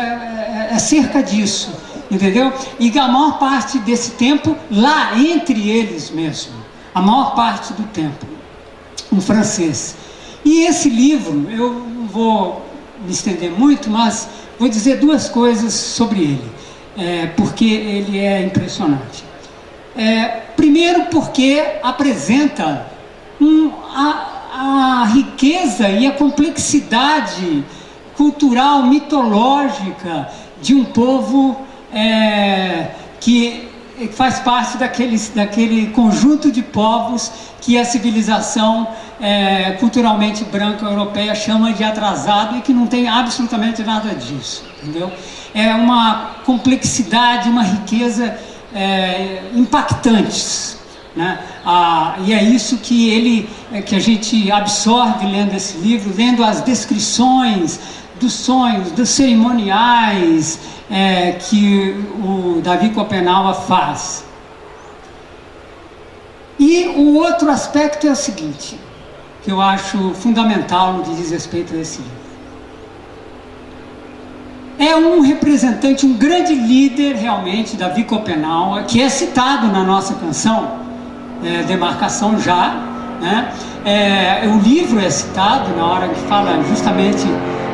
cerca disso, entendeu? E a maior parte desse tempo lá entre eles mesmo, a maior parte do tempo, um francês. E esse livro, eu não vou me estender muito, mas vou dizer duas coisas sobre ele, porque ele é impressionante. Primeiro, porque apresenta a riqueza e a complexidade cultural, mitológica de um povo que faz parte daquele conjunto de povos que a civilização culturalmente branca europeia chama de atrasado e que não tem absolutamente nada disso, entendeu? É uma complexidade, uma riqueza impactantes, né? E é isso que a gente absorve lendo esse livro, lendo as descrições dos sonhos, dos cerimoniais que o David Schopenhauer faz. E o outro aspecto é o seguinte, que eu acho fundamental no que diz respeito a esse livro. É um representante, um grande líder realmente, David Schopenhauer, que é citado na nossa canção, Demarcação Já, né? O livro é citado na hora que fala justamente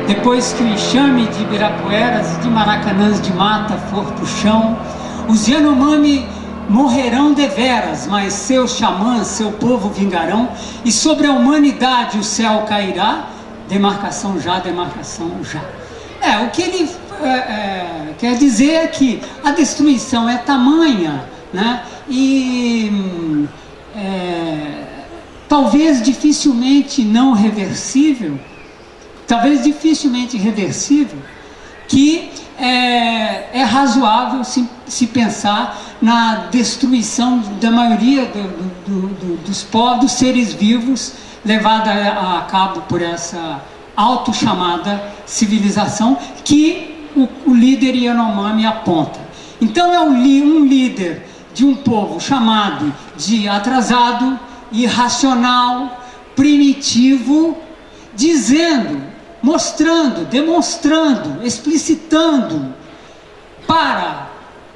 depois que o enxame de Ibirapueras e de Maracanãs de mata for pro chão, os Yanomami morrerão deveras, mas seus xamãs, seu povo vingarão, e sobre a humanidade o céu cairá, demarcação já, demarcação já. O que ele quer dizer é que a destruição é tamanha, né? E talvez dificilmente não reversível, que é razoável se pensar na destruição da maioria dos povos, dos seres vivos, levada a cabo por essa auto-chamada civilização que o líder Yanomami aponta. Então é um líder de um povo chamado de atrasado, irracional, primitivo, dizendo, mostrando, demonstrando, explicitando para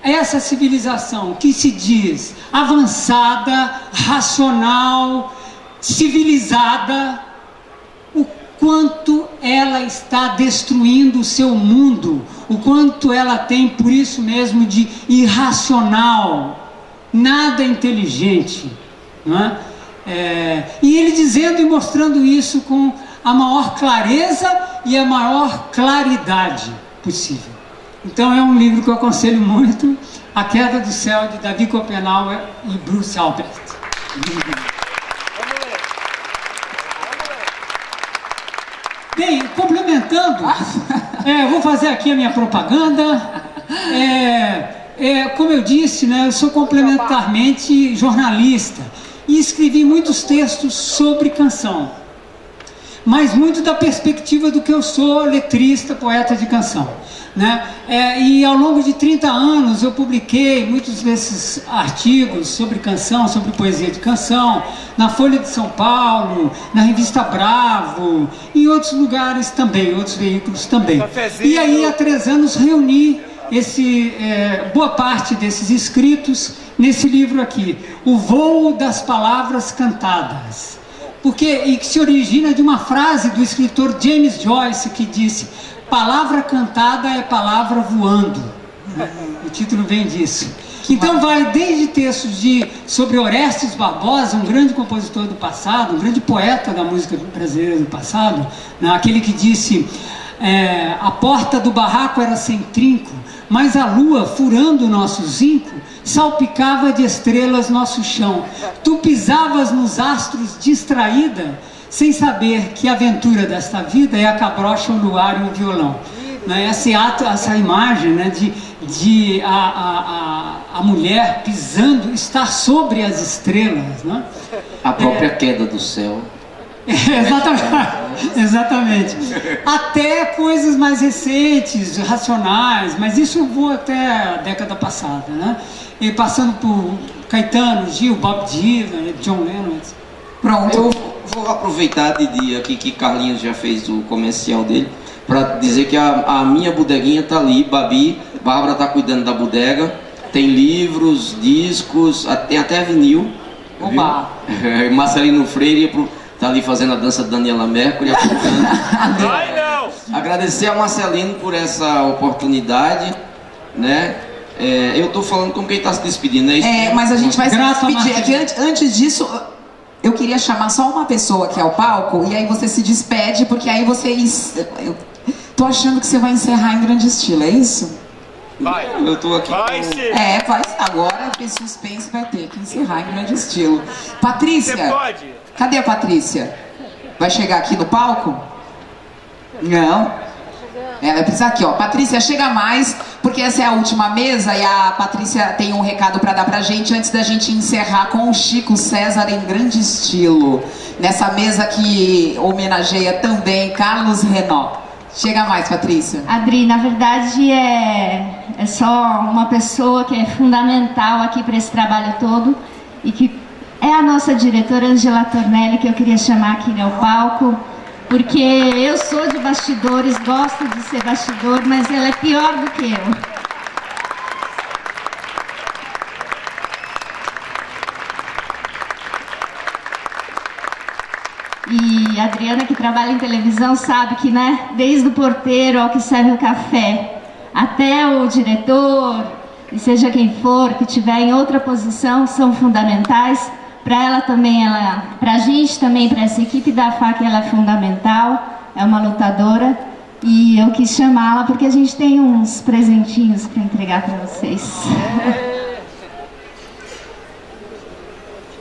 essa civilização que se diz avançada, racional, civilizada, o quanto ela está destruindo o seu mundo, o quanto ela tem, por isso mesmo, de irracional, nada inteligente, não é? E ele dizendo e mostrando isso com a maior clareza e a maior claridade possível. Então é um livro que eu aconselho muito, A Queda do Céu, de David Schopenhauer e Bruce Albert. Bem, complementando, vou fazer aqui a minha propaganda. Como eu disse, né, eu sou complementarmente jornalista e escrevi muitos textos sobre canção, mas muito da perspectiva do que eu sou letrista, poeta de canção, né? E ao longo de 30 anos eu publiquei muitos desses artigos sobre canção, sobre poesia de canção, na Folha de São Paulo, na Revista Bravo, em outros lugares também, outros veículos também. E aí há 3 anos reuni boa parte desses escritos nesse livro aqui, O Voo das Palavras Cantadas, e que se origina de uma frase do escritor James Joyce, que disse: palavra cantada é palavra voando. O título vem disso. Então vai desde textos sobre Orestes Barbosa, um grande compositor do passado, um grande poeta da música brasileira do passado, né, aquele que disse: a porta do barraco era sem trinco, mas a lua, furando o nosso zinco, salpicava de estrelas nosso chão. Tu pisavas nos astros distraída, sem saber que a aventura desta vida é a cabrocha, o luar e o violão. Essa imagem, né, de a mulher pisando, estar sobre as estrelas, né? A própria queda do céu Exatamente. Até coisas mais recentes, racionais, mas isso vou até a década passada, né? E passando por Caetano, Gil, Bob Dylan, John Lennon. Pronto. Eu vou aproveitar de dia aqui que Carlinhos já fez o comercial dele para dizer que a minha bodeguinha tá ali, Babi, Bárbara tá cuidando da bodega, tem livros, discos, tem até vinil. Oba! Marcelino Freire tá ali fazendo a dança da Daniela Mercury, apontando. Ai, não! Agradecer a Marcelino por essa oportunidade, né? Eu tô falando como quem tá se despedindo, é isso? Mas a gente vai se Grato a despedir. É que Marcelo. antes disso, eu queria chamar só uma pessoa aqui ao palco e aí você se despede, porque aí você... Eu tô achando que você vai encerrar em grande estilo, é isso? Vai! Eu tô aqui. Vai ser! Vai. Agora esse suspense vai ter que encerrar em grande estilo. Patrícia! Você pode? Cadê a Patrícia? Vai chegar aqui no palco? Não. Vai precisar aqui, ó. Patrícia, chega mais, porque essa é a última mesa e a Patrícia tem um recado para dar pra gente antes da gente encerrar com o Chico César em grande estilo. Nessa mesa que homenageia também Carlos Renault. Chega mais, Patrícia. Adri, na verdade é só uma pessoa que é fundamental aqui para esse trabalho todo e que é a nossa diretora Angela Tornelli, que eu queria chamar aqui ao palco, porque eu sou de bastidores, gosto de ser bastidor, mas ela é pior do que eu. E a Adriana, que trabalha em televisão, sabe que, né, desde o porteiro ao que serve o café, até o diretor, e seja quem for, que estiver em outra posição, são fundamentais. Para ela também, para a gente também, para essa equipe da FAC, ela é fundamental, é uma lutadora. E eu quis chamá-la porque a gente tem uns presentinhos para entregar para vocês.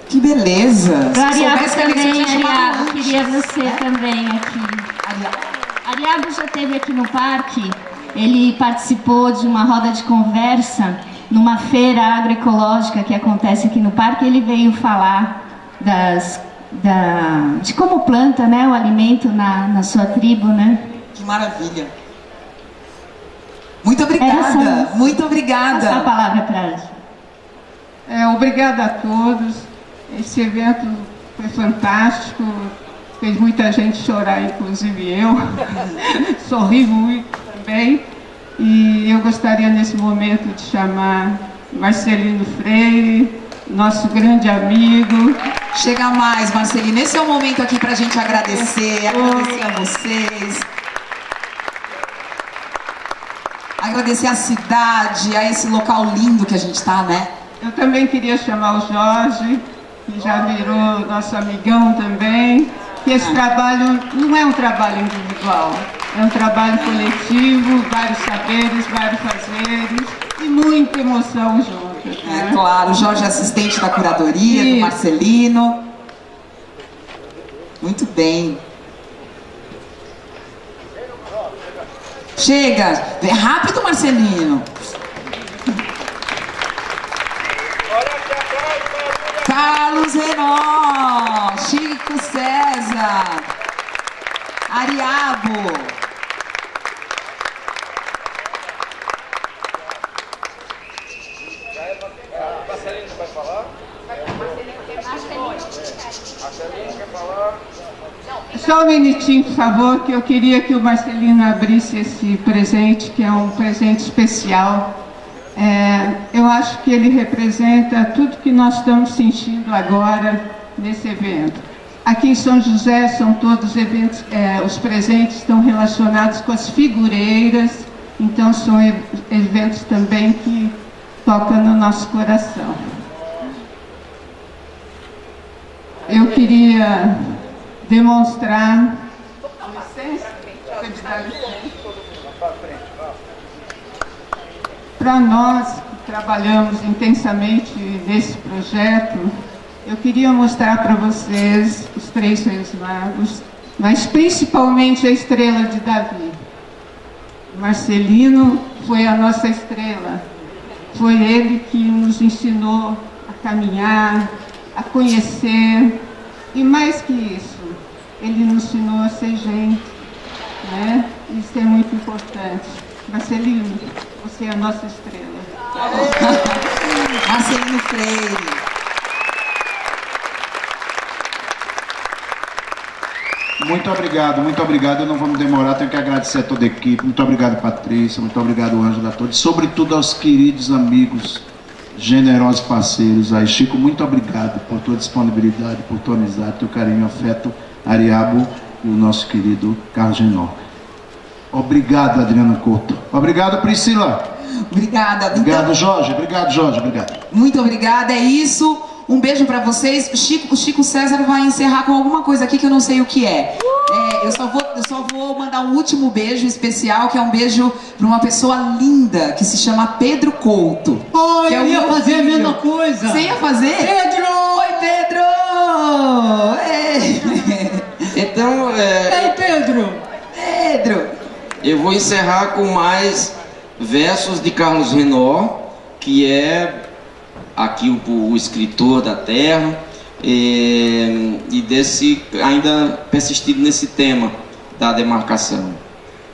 Que beleza! Para Ariabo Soubesse que você também, tinha chamado Ariabo, antes, queria você né? também aqui. Ariabo já esteve aqui no parque, ele participou de uma roda de conversa numa feira agroecológica que acontece aqui no parque. Ele veio falar de como planta, né, o alimento na sua tribo, né? Que maravilha! Muito obrigada! Muito obrigada! Essa palavra para ela. Obrigada a todos. Esse evento foi fantástico, fez muita gente chorar, inclusive eu. Sorri muito também. E eu gostaria nesse momento de chamar Marcelino Freire, nosso grande amigo. Chega mais, Marcelino. Esse é o momento aqui pra gente agradecer a vocês. Agradecer a cidade, a esse local lindo que a gente tá, né? Eu também queria chamar o Jorge, que já virou nosso amigão também. Que esse trabalho não é um trabalho individual, é um trabalho coletivo, vários saberes, vários fazeres e muita emoção junto. Né? Claro, o Jorge é assistente da curadoria, do Marcelino. Muito bem. Chega! É rápido, Marcelino! Carlos Renault, Chico César, Ariabo. Marcelino vai falar? Marcelino quer falar? Só um minutinho, por favor, que eu queria que o Marcelino abrisse esse presente, que é um presente especial. Eu acho que ele representa tudo que nós estamos sentindo agora nesse evento. Aqui em São José são todos eventos, os presentes estão relacionados com as figureiras, então são eventos também que tocam no nosso coração. Eu queria demonstrar... Para nós que trabalhamos intensamente nesse projeto, eu queria mostrar para vocês os 3 Reis Magos, mas principalmente a estrela de Davi. Marcelino foi a nossa estrela. Foi ele que nos ensinou a caminhar, a conhecer, e mais que isso, ele nos ensinou a ser gente, né? Isso é muito importante. Marcelino, você é a nossa estrela. Marcelino Freire. Muito obrigado, não vamos demorar, tenho que agradecer a toda a equipe, muito obrigado Patrícia, muito obrigado Ângela, a todos, sobretudo aos queridos amigos, generosos parceiros aí. Chico, muito obrigado por tua disponibilidade, por tua amizade, teu carinho, afeto, Ariabo e o nosso querido Carlos Genó. Obrigado, Adriana Couto. Obrigado, Priscila. Obrigada. Obrigado, Então, Jorge. Obrigado, Jorge. Obrigado. muito obrigada, é isso. Um beijo pra vocês. O Chico César vai encerrar com alguma coisa aqui que eu não sei o que é. Eu só vou mandar um último beijo especial, que é um beijo pra uma pessoa linda, que se chama Pedro Couto. Oh, que é eu o ia meu fazer filho. a mesma coisa. Você ia fazer? Pedro! Oi, Pedro! Ei. Então, Ei, Pedro! Pedro! eu vou encerrar com mais versos de Carlos Renó, que é aqui o escritor da terra, e desse, ainda persistido nesse tema da demarcação.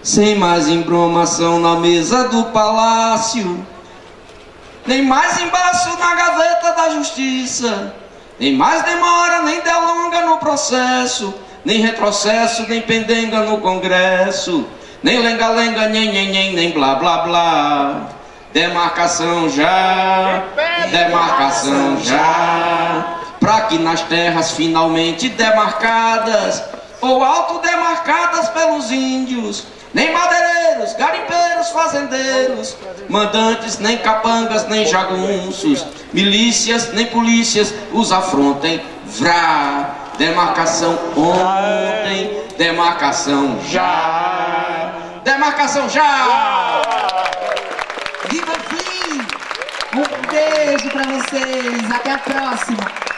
Sem mais embromação na mesa do palácio, nem mais embaço na gaveta da justiça, nem mais demora, nem delonga no processo, nem retrocesso, nem pendenga no congresso, nem lenga-lenga, nem blá blá blá. Demarcação já, pra que nas terras finalmente demarcadas, ou autodemarcadas pelos índios, nem madeireiros, garimpeiros, fazendeiros, mandantes, nem capangas, nem jagunços, milícias, nem polícias os afrontem. Vrá, demarcação ontem, demarcação já, demarcação já. Viva o fim! Um beijo pra vocês, até a próxima!